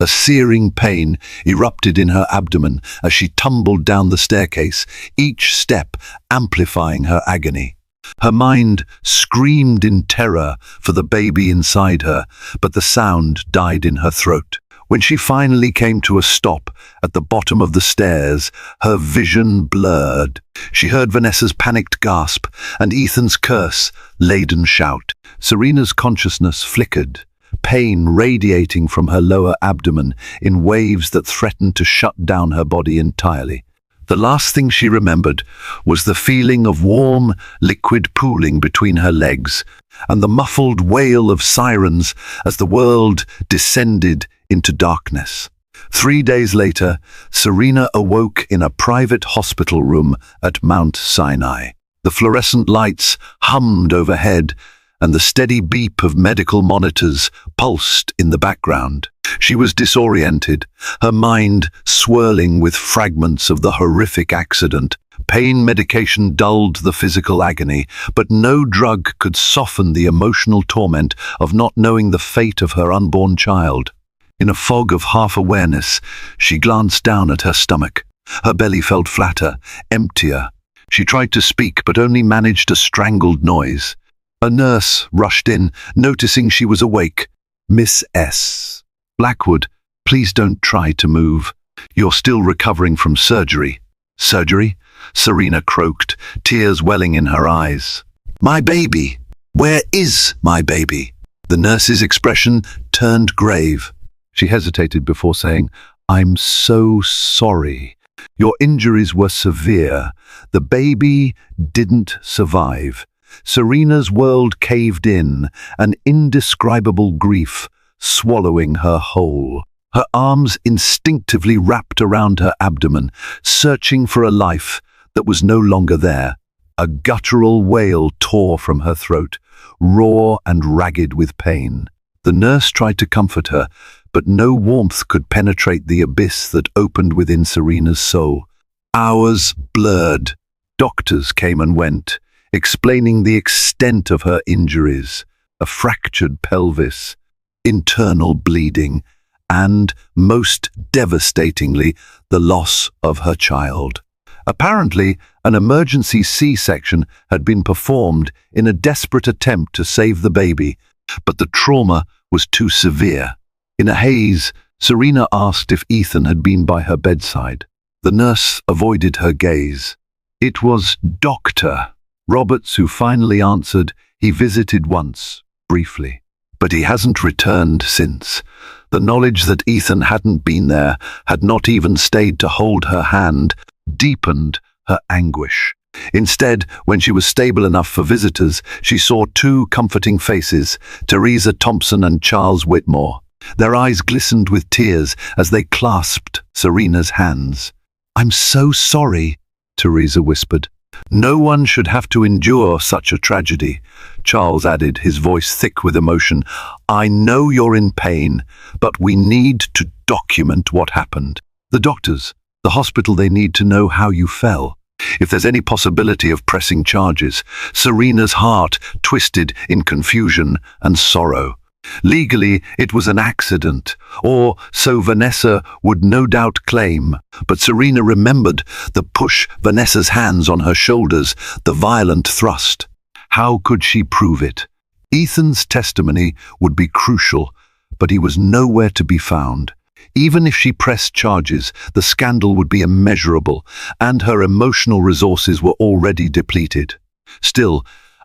A searing pain erupted in her abdomen as she tumbled down the staircase, each step amplifying her agony. Her mind screamed in terror for the baby inside her, but the sound died in her throat. When she finally came to a stop at the bottom of the stairs, her vision blurred. She heard Vanessa's panicked gasp and Ethan's curse-laden shout. Serena's consciousness flickered, pain radiating from her lower abdomen in waves that threatened to shut down her body entirely. The last thing she remembered was the feeling of warm, liquid pooling between her legs and the muffled wail of sirens as the world descended into darkness. 3 days later, Serena awoke in a private hospital room at Mount Sinai. The fluorescent lights hummed overhead, and the steady beep of medical monitors pulsed in the background. She was disoriented, her mind swirling with fragments of the horrific accident. Pain medication dulled the physical agony, but no drug could soften the emotional torment of not knowing the fate of her unborn child. In a fog of half-awareness, she glanced down at her stomach. Her belly felt flatter, emptier. She tried to speak, but only managed a strangled noise. A nurse rushed in, noticing she was awake. "Miss S. Blackwood, please don't try to move. You're still recovering from surgery." "Surgery?" Serena croaked, tears welling in her eyes. "My baby! Where is my baby?" The nurse's expression turned grave. She hesitated before saying, "I'm so sorry. Your injuries were severe. The baby didn't survive." Serena's world caved in, an indescribable grief swallowing her whole. Her arms instinctively wrapped around her abdomen, searching for a life that was no longer there. A guttural wail tore from her throat, raw and ragged with pain. The nurse tried to comfort her, but no warmth could penetrate the abyss that opened within Serena's soul. Hours blurred. Doctors came and went, explaining the extent of her injuries: a fractured pelvis, internal bleeding, and, most devastatingly, the loss of her child. Apparently, an emergency C-section had been performed in a desperate attempt to save the baby, but the trauma was too severe. In a haze, Serena asked if Ethan had been by her bedside. The nurse avoided her gaze. It was Dr. Roberts who finally answered. He visited once, briefly, but he hasn't returned since. The knowledge that Ethan hadn't been there, had not even stayed to hold her hand, deepened her anguish. Instead, when she was stable enough for visitors, she saw two comforting faces, Teresa Thompson and Charles Whitmore. Their eyes glistened with tears as they clasped Serena's hands. "I'm so sorry," Teresa whispered. "No one should have to endure such a tragedy," Charles added, his voice thick with emotion. "I know you're in pain, but we need to document what happened. The doctors, the hospital, they need to know how you fell. If there's any possibility of pressing charges. Serena's heart twisted in confusion and sorrow. Legally, it was an accident, or so Vanessa would no doubt claim. But Serena remembered the push, Vanessa's hands on her shoulders, the violent thrust. How could she prove it? Ethan's testimony would be crucial, but he was nowhere to be found. Even if she pressed charges, the scandal would be immeasurable, and her emotional resources were already depleted. Still,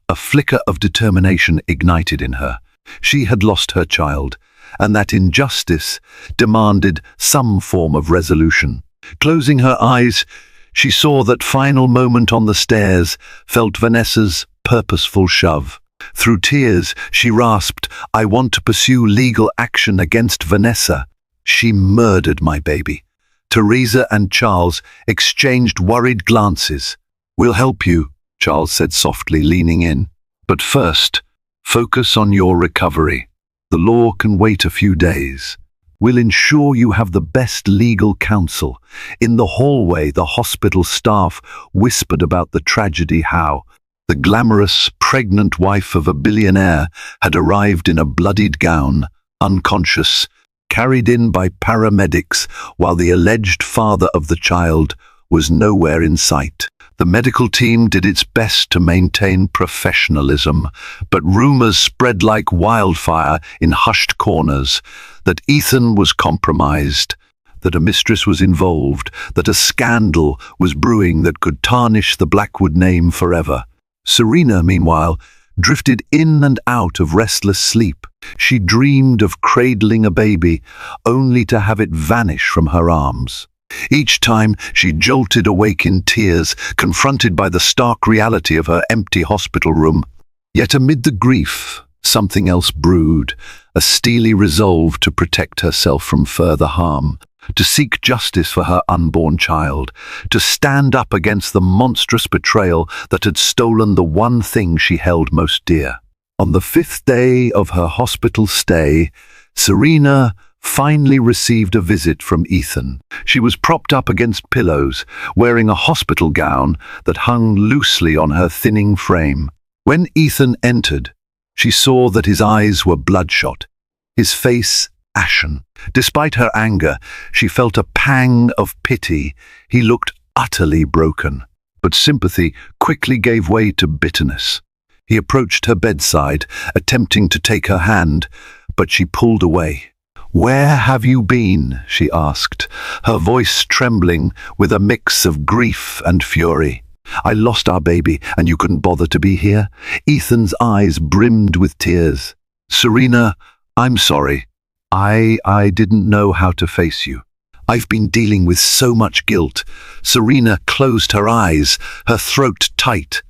a flicker of determination ignited in her. She had lost her child, and that injustice demanded some form of resolution. Closing her eyes, she saw that final moment on the stairs, felt Vanessa's purposeful shove. Through tears, she rasped, "I want to pursue legal action against Vanessa. She murdered my baby." Teresa and Charles exchanged worried glances. "We'll help you," Charles said softly, leaning in. "But first, focus on your recovery. The law can wait a few days. We'll ensure you have the best legal counsel." In the hallway, the hospital staff whispered about the tragedy, how the glamorous, pregnant wife of a billionaire had arrived in a bloodied gown, unconscious, carried in by paramedics, while the alleged father of the child was nowhere in sight. The medical team did its best to maintain professionalism, but rumors spread like wildfire in hushed corners that Ethan was compromised, that a mistress was involved, that a scandal was brewing that could tarnish the Blackwood name forever. Serena, meanwhile, drifted in and out of restless sleep. She dreamed of cradling a baby, only to have it vanish from her arms. Each time she jolted awake in tears, confronted by the stark reality of her empty hospital room. Yet amid the grief, something else brewed, a steely resolve to protect herself from further harm, to seek justice for her unborn child, to stand up against the monstrous betrayal that had stolen the one thing she held most dear. On the 5th day of her hospital stay, Serena finally received a visit from Ethan. She was propped up against pillows, wearing a hospital gown that hung loosely on her thinning frame. When Ethan entered, she saw that his eyes were bloodshot, his face ashen. Despite her anger, she felt a pang of pity. He looked utterly broken, but sympathy quickly gave way to bitterness. He approached her bedside, attempting to take her hand, but she pulled away. "Where have you been?" she asked, her voice trembling with a mix of grief and fury. "I lost our baby, and you couldn't bother to be here?" Ethan's eyes brimmed with tears. "Serena, I'm sorry. I didn't know how to face you. I've been dealing with so much guilt." Serena closed her eyes, her throat tight.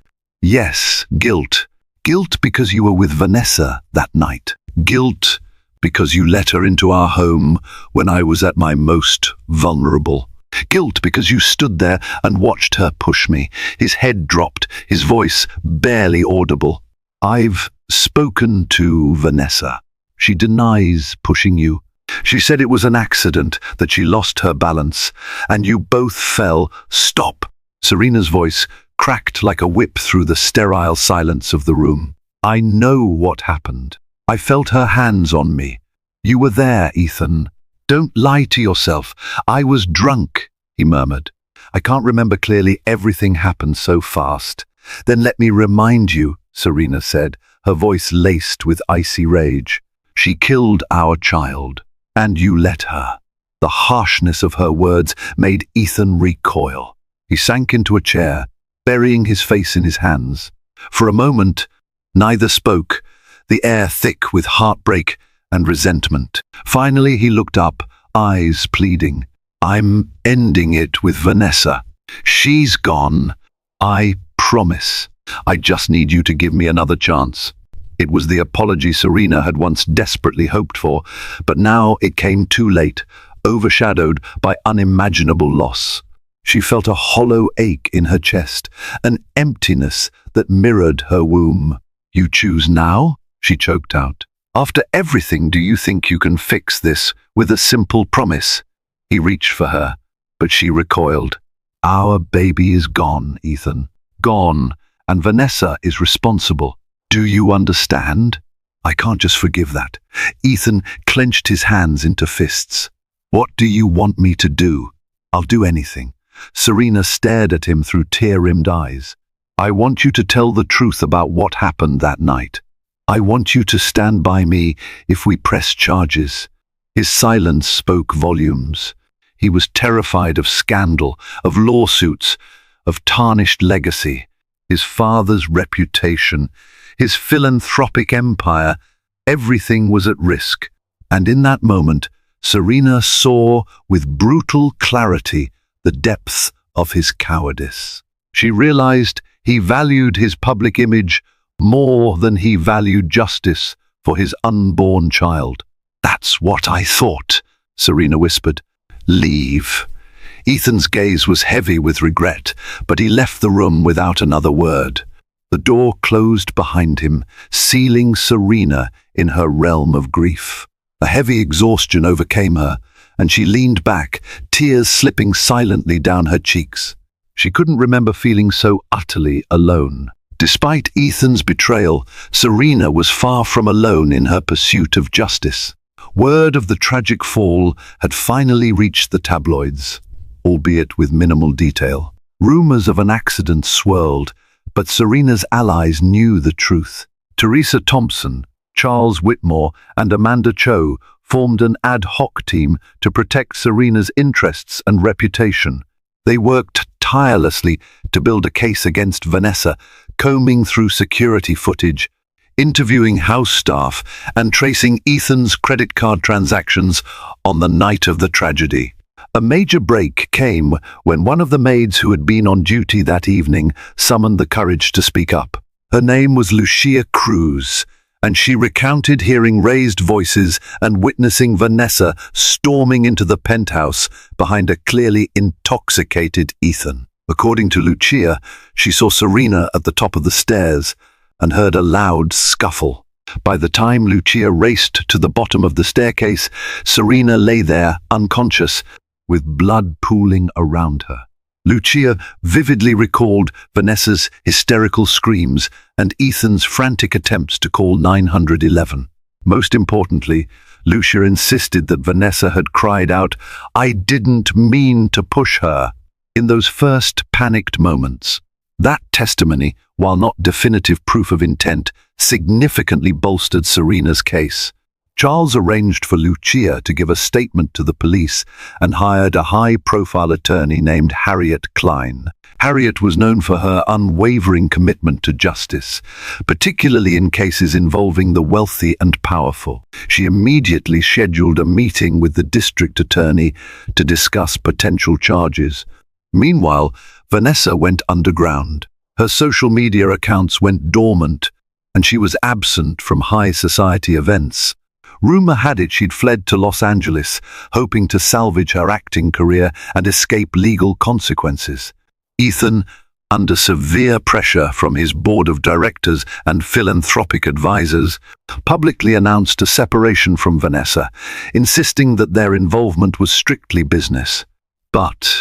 "Yes, guilt. Guilt because you were with Vanessa that night. Guilt because you let her into our home when I was at my most vulnerable. Guilt because you stood there and watched her push me." His head dropped, his voice barely audible. "I've spoken to Vanessa. She denies pushing you. She said it was an accident, that she lost her balance, and you both fell." "Stop!" Serena's voice cracked like a whip through the sterile silence of the room. "I know what happened. I felt her hands on me. You were there, Ethan. Don't lie to yourself. I was drunk," he murmured. "I can't remember clearly. Everything happened so fast." "Then let me remind you," Serena said, her voice laced with icy rage. "She killed our child, and you let her." The harshness of her words made Ethan recoil. He sank into a chair, burying his face in his hands. For a moment, neither spoke, the air thick with heartbreak and resentment. Finally, he looked up, eyes pleading. "I'm ending it with Vanessa. She's gone. I promise. I just need you to give me another chance." It was the apology Serena had once desperately hoped for, but now it came too late, overshadowed by unimaginable loss. She felt a hollow ache in her chest, an emptiness that mirrored her womb. "You choose now?" she choked out. After everything, do you think you can fix this with a simple promise? He reached for her, but she recoiled. Our baby is gone, Ethan. Gone, and Vanessa is responsible. Do you understand? I can't just forgive that. Ethan clenched his hands into fists. What do you want me to do? I'll do anything. Serena stared at him through tear-rimmed eyes. I want you to tell the truth about what happened that night. I want you to stand by me if we press charges. His silence spoke volumes. He was terrified of scandal, of lawsuits, of tarnished legacy. His father's reputation, his philanthropic empire, everything was at risk. And in that moment, Serena saw with brutal clarity the depth of his cowardice. She realized he valued his public image more than he valued justice for his unborn child. That's what I thought, Serena whispered. Leave. Ethan's gaze was heavy with regret, but he left the room without another word. The door closed behind him, sealing Serena in her realm of grief. A heavy exhaustion overcame her, and she leaned back, tears slipping silently down her cheeks. She couldn't remember feeling so utterly alone. Despite Ethan's betrayal, Serena was far from alone in her pursuit of justice. Word of the tragic fall had finally reached the tabloids, albeit with minimal detail. Rumors of an accident swirled, but Serena's allies knew the truth. Teresa Thompson, Charles Whitmore, and Amanda Cho formed an ad hoc team to protect Serena's interests and reputation. They worked tirelessly to build a case against Vanessa, combing through security footage, interviewing house staff, and tracing Ethan's credit card transactions on the night of the tragedy. A major break came when one of the maids who had been on duty that evening summoned the courage to speak up. Her name was Lucia Cruz, and she recounted hearing raised voices and witnessing Vanessa storming into the penthouse behind a clearly intoxicated Ethan. According to Lucia, she saw Serena at the top of the stairs and heard a loud scuffle. By the time Lucia raced to the bottom of the staircase, Serena lay there, unconscious, with blood pooling around her. Lucia vividly recalled Vanessa's hysterical screams and Ethan's frantic attempts to call 911. Most importantly, Lucia insisted that Vanessa had cried out, "I didn't mean to push her," in those first panicked moments. That testimony, while not definitive proof of intent, significantly bolstered Serena's case. Charles arranged for Lucia to give a statement to the police and hired a high-profile attorney named Harriet Klein. Harriet was known for her unwavering commitment to justice, particularly in cases involving the wealthy and powerful. She immediately scheduled a meeting with the district attorney to discuss potential charges. Meanwhile, Vanessa went underground. Her social media accounts went dormant, and she was absent from high society events. Rumor had it she'd fled to Los Angeles, hoping to salvage her acting career and escape legal consequences. Ethan, under severe pressure from his board of directors and philanthropic advisors, publicly announced a separation from Vanessa, insisting that their involvement was strictly business. But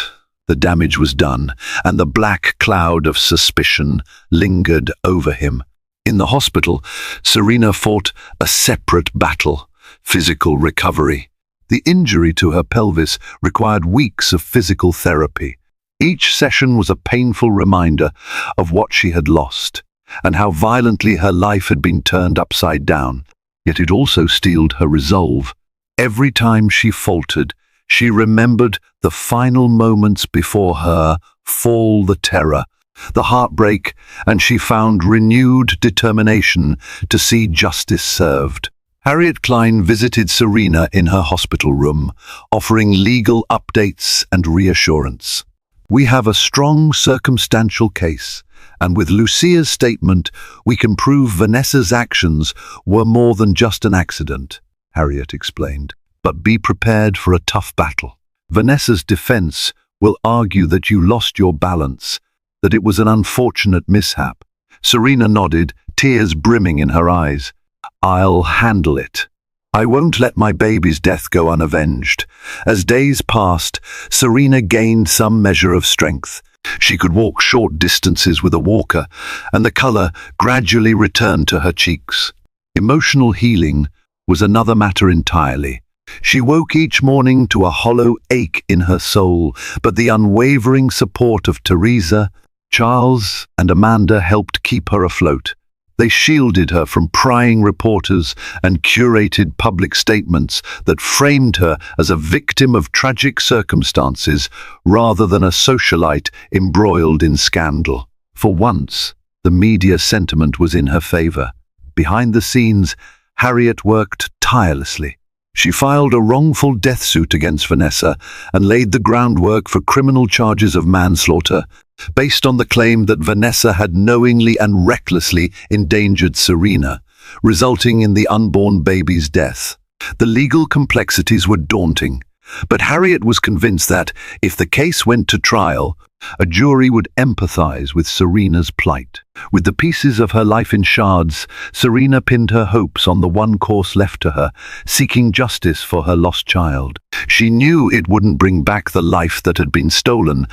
the damage was done, and the black cloud of suspicion lingered over him. In the hospital, Serena fought a separate battle: physical recovery. The injury to her pelvis required weeks of physical therapy. Each session was a painful reminder of what she had lost, and how violently her life had been turned upside down. Yet it also steeled her resolve. Every time she faltered, she remembered the final moments before her fall, the terror, the heartbreak, and she found renewed determination to see justice served. Harriet Klein visited Serena in her hospital room, offering legal updates and reassurance. "We have a strong circumstantial case, and with Lucia's statement, we can prove Vanessa's actions were more than just an accident," Harriet explained. "But be prepared for a tough battle. Vanessa's defense will argue that you lost your balance, that it was an unfortunate mishap." Serena nodded, tears brimming in her eyes. "I'll handle it. I won't let my baby's death go unavenged." As days passed, Serena gained some measure of strength. She could walk short distances with a walker, and the color gradually returned to her cheeks. Emotional healing was another matter entirely. She woke each morning to a hollow ache in her soul, but the unwavering support of Teresa, Charles, and Amanda helped keep her afloat. They shielded her from prying reporters and curated public statements that framed her as a victim of tragic circumstances rather than a socialite embroiled in scandal. For once, the media sentiment was in her favor. Behind the scenes, Harriet worked tirelessly. She filed a wrongful death suit against Vanessa and laid the groundwork for criminal charges of manslaughter, based on the claim that Vanessa had knowingly and recklessly endangered Serena, resulting in the unborn baby's death. The legal complexities were daunting, but Harriet was convinced that, if the case went to trial, a jury would empathize with Serena's plight. With the pieces of her life in shards, Serena pinned her hopes on the one course left to her, seeking justice for her lost child. She knew it wouldn't bring back the life that had been stolen,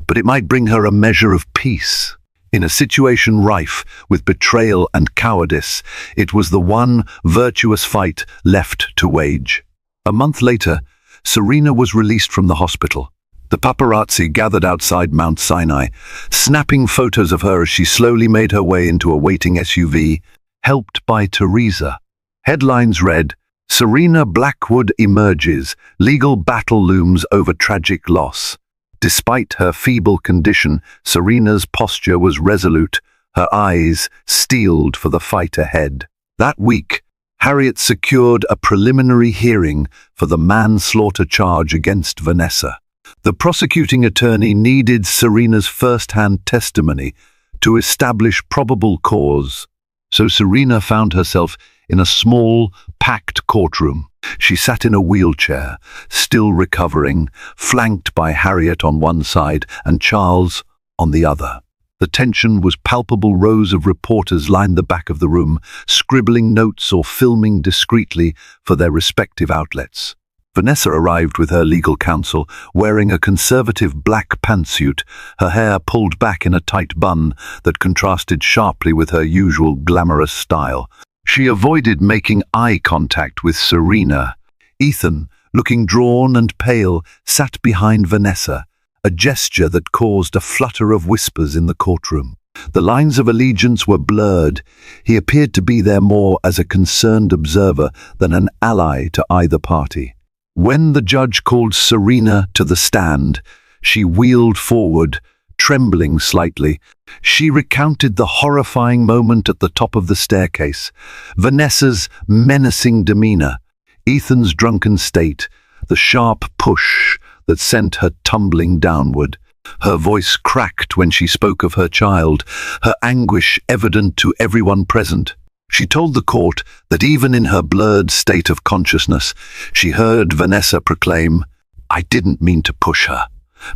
but it might bring her a measure of peace. In a situation rife with betrayal and cowardice, it was the one virtuous fight left to wage. A month later, Serena was released from the hospital. The paparazzi gathered outside Mount Sinai, snapping photos of her as she slowly made her way into a waiting SUV, helped by Teresa. Headlines read, "Serena Blackwood emerges, legal battle looms over tragic loss." Despite her feeble condition, Serena's posture was resolute, her eyes steeled for the fight ahead. That week, Harriet secured a preliminary hearing for the manslaughter charge against Vanessa. The prosecuting attorney needed Serena's first-hand testimony to establish probable cause, so Serena found herself in a small, packed courtroom. She sat in a wheelchair, still recovering, flanked by Harriet on one side and Charles on the other. The tension was palpable. Rows of reporters lined the back of the room, scribbling notes or filming discreetly for their respective outlets. Vanessa arrived with her legal counsel, wearing a conservative black pantsuit, her hair pulled back in a tight bun that contrasted sharply with her usual glamorous style. She avoided making eye contact with Serena. Ethan, looking drawn and pale, sat behind Vanessa, a gesture that caused a flutter of whispers in the courtroom. The lines of allegiance were blurred. He appeared to be there more as a concerned observer than an ally to either party. When the judge called Serena to the stand, she wheeled forward, trembling slightly. She recounted the horrifying moment at the top of the staircase, Vanessa's menacing demeanor, Ethan's drunken state, the sharp push that sent her tumbling downward. Her voice cracked when she spoke of her child, her anguish evident to everyone present. She told the court that even in her blurred state of consciousness, she heard Vanessa proclaim, "I didn't mean to push her."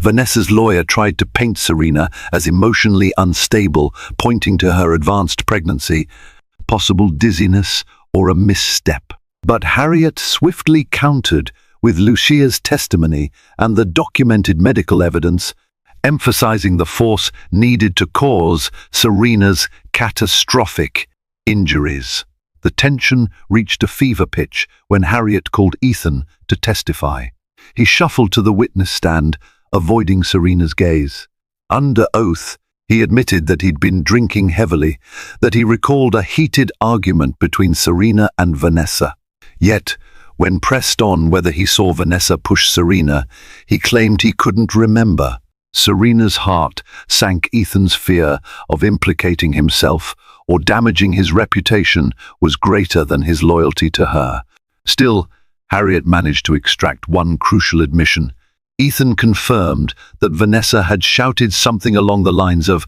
Vanessa's lawyer tried to paint Serena as emotionally unstable, pointing to her advanced pregnancy, possible dizziness, or a misstep. But Harriet swiftly countered with Lucia's testimony and the documented medical evidence, emphasizing the force needed to cause Serena's catastrophic injuries. The tension reached a fever pitch when Harriet called Ethan to testify. He shuffled to the witness stand, avoiding Serena's gaze. Under oath, he admitted that he'd been drinking heavily, that he recalled a heated argument between Serena and Vanessa. Yet, when pressed on whether he saw Vanessa push Serena, he claimed he couldn't remember. Serena's heart sank. Ethan's fear of implicating himself or damaging his reputation was greater than his loyalty to her. Still, Harriet managed to extract one crucial admission. Ethan confirmed that Vanessa had shouted something along the lines of,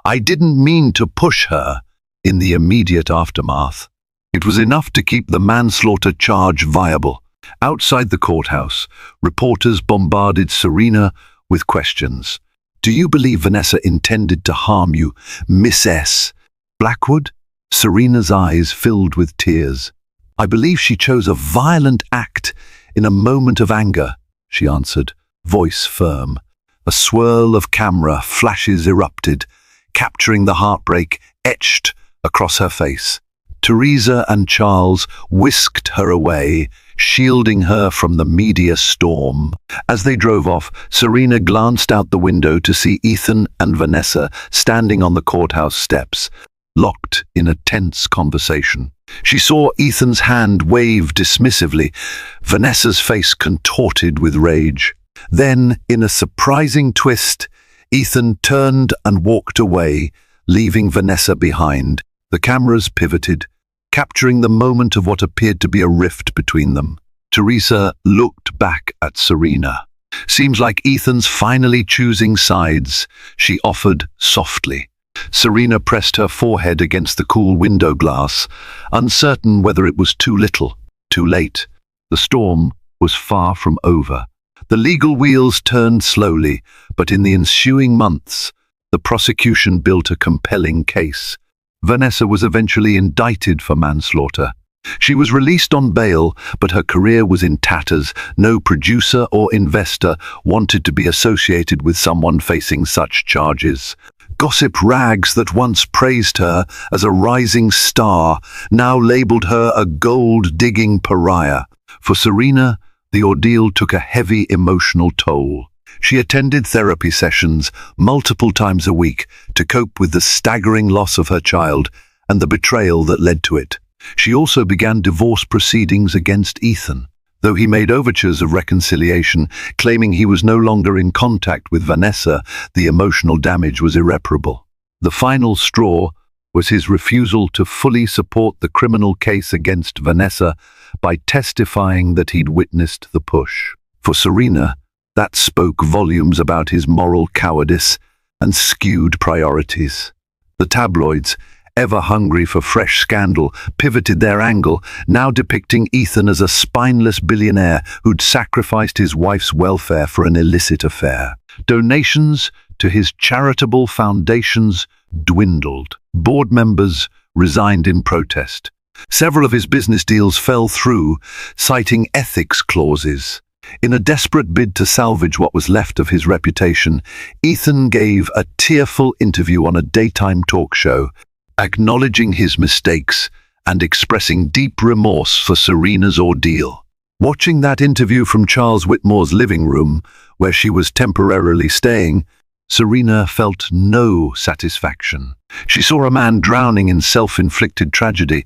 "I didn't mean to push her," in the immediate aftermath. It was enough to keep the manslaughter charge viable. Outside the courthouse, reporters bombarded Serena with questions. "Do you believe Vanessa intended to harm you, Miss S. Blackwood?" Serena's eyes filled with tears. "I believe she chose a violent act in a moment of anger," she answered, voice firm. A swirl of camera flashes erupted, capturing the heartbreak etched across her face. Teresa and Charles whisked her away, shielding her from the media storm. As they drove off, Serena glanced out the window to see Ethan and Vanessa standing on the courthouse steps, locked in a tense conversation. She saw Ethan's hand wave dismissively, Vanessa's face contorted with rage. Then, in a surprising twist, Ethan turned and walked away, leaving Vanessa behind. The cameras pivoted, capturing the moment of what appeared to be a rift between them. Teresa looked back at Serena. "Seems like Ethan's finally choosing sides," she offered softly. Serena pressed her forehead against the cool window glass, uncertain whether it was too little, too late. The storm was far from over. The legal wheels turned slowly, but in the ensuing months, the prosecution built a compelling case. Vanessa was eventually indicted for manslaughter. She was released on bail, but her career was in tatters. No producer or investor wanted to be associated with someone facing such charges. Gossip rags that once praised her as a rising star now labeled her a gold-digging pariah. For Serena, the ordeal took a heavy emotional toll. She attended therapy sessions multiple times a week to cope with the staggering loss of her child and the betrayal that led to it. She also began divorce proceedings against Ethan, though he made overtures of reconciliation, claiming he was no longer in contact with Vanessa. The emotional damage was irreparable. The final straw was his refusal to fully support the criminal case against Vanessa by testifying that he'd witnessed the push. For Serena, that spoke volumes about his moral cowardice and skewed priorities. The tabloids, ever hungry for fresh scandal, pivoted their angle, now depicting Ethan as a spineless billionaire who'd sacrificed his wife's welfare for an illicit affair. Donations to his charitable foundations dwindled. Board members resigned in protest. Several of his business deals fell through, citing ethics clauses. In a desperate bid to salvage what was left of his reputation, Ethan gave a tearful interview on a daytime talk show, acknowledging his mistakes and expressing deep remorse for Serena's ordeal. Watching that interview from Charles Whitmore's living room, where she was temporarily staying, Serena felt no satisfaction. She saw a man drowning in self-inflicted tragedy,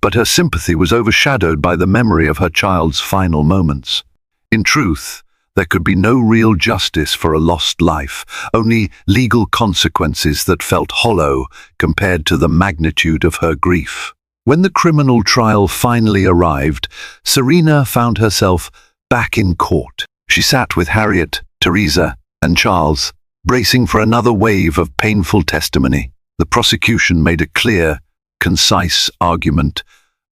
but her sympathy was overshadowed by the memory of her child's final moments. In truth, there could be no real justice for a lost life, only legal consequences that felt hollow compared to the magnitude of her grief. When the criminal trial finally arrived, Serena found herself back in court. She sat with Harriet, Teresa, and Charles, bracing for another wave of painful testimony. The prosecution made a clear, concise argument.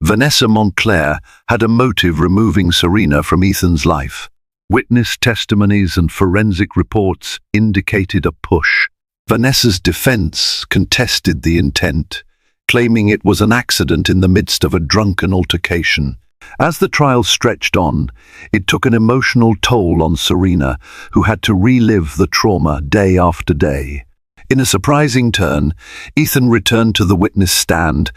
Vanessa Montclair had a motive removing Serena from Ethan's life. Witness testimonies and forensic reports indicated a push. Vanessa's defense contested the intent, claiming it was an accident in the midst of a drunken altercation. As the trial stretched on, it took an emotional toll on Serena, who had to relive the trauma day after day. In a surprising turn, Ethan returned to the witness stand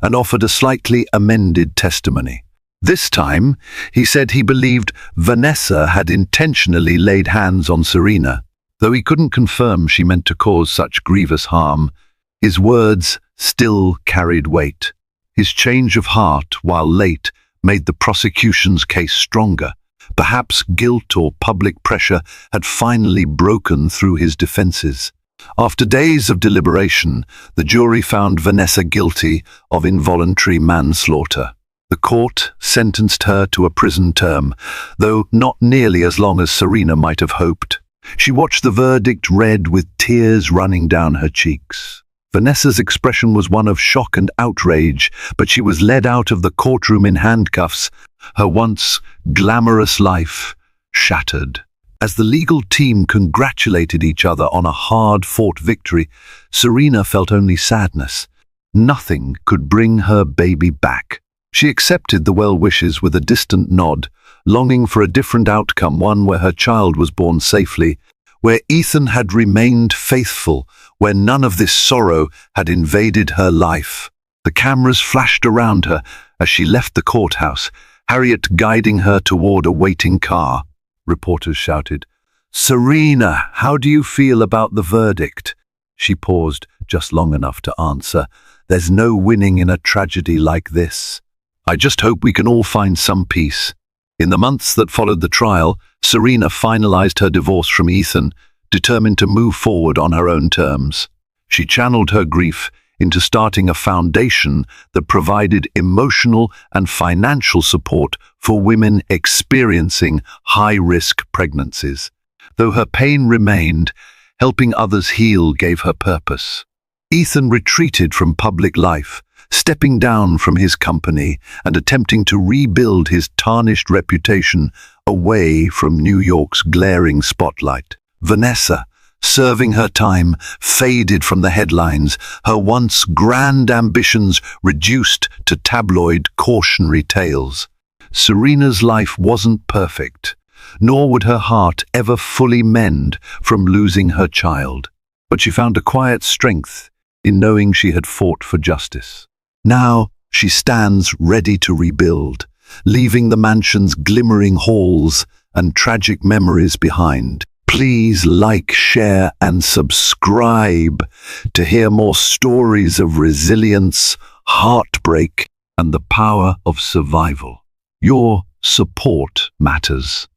and offered a slightly amended testimony. This time, he said he believed Vanessa had intentionally laid hands on Serena. Though he couldn't confirm she meant to cause such grievous harm, his words still carried weight. His change of heart, while late, made the prosecution's case stronger. Perhaps guilt or public pressure had finally broken through his defenses. After days of deliberation, the jury found Vanessa guilty of involuntary manslaughter. The court sentenced her to a prison term, though not nearly as long as Serena might have hoped. She watched the verdict read with tears running down her cheeks. Vanessa's expression was one of shock and outrage, but she was led out of the courtroom in handcuffs, her once glamorous life shattered. As the legal team congratulated each other on a hard-fought victory, Serena felt only sadness. Nothing could bring her baby back. She accepted the well-wishes with a distant nod, longing for a different outcome, one where her child was born safely, where Ethan had remained faithful, where none of this sorrow had invaded her life. The cameras flashed around her as she left the courthouse, Harriet guiding her toward a waiting car. Reporters shouted, "Serena, how do you feel about the verdict?" She paused just long enough to answer, "There's no winning in a tragedy like this. I just hope we can all find some peace." In the months that followed the trial, Serena finalized her divorce from Ethan, determined to move forward on her own terms. She channeled her grief into starting a foundation that provided emotional and financial support for women experiencing high-risk pregnancies. Though her pain remained, helping others heal gave her purpose. Ethan retreated from public life, stepping down from his company and attempting to rebuild his tarnished reputation away from New York's glaring spotlight. Vanessa, serving her time, faded from the headlines, her once grand ambitions reduced to tabloid cautionary tales. Serena's life wasn't perfect, nor would her heart ever fully mend from losing her child. But she found a quiet strength in knowing she had fought for justice. Now she stands ready to rebuild, leaving the mansion's glimmering halls and tragic memories behind. Please like, share, and subscribe to hear more stories of resilience, heartbreak, and the power of survival. Your support matters.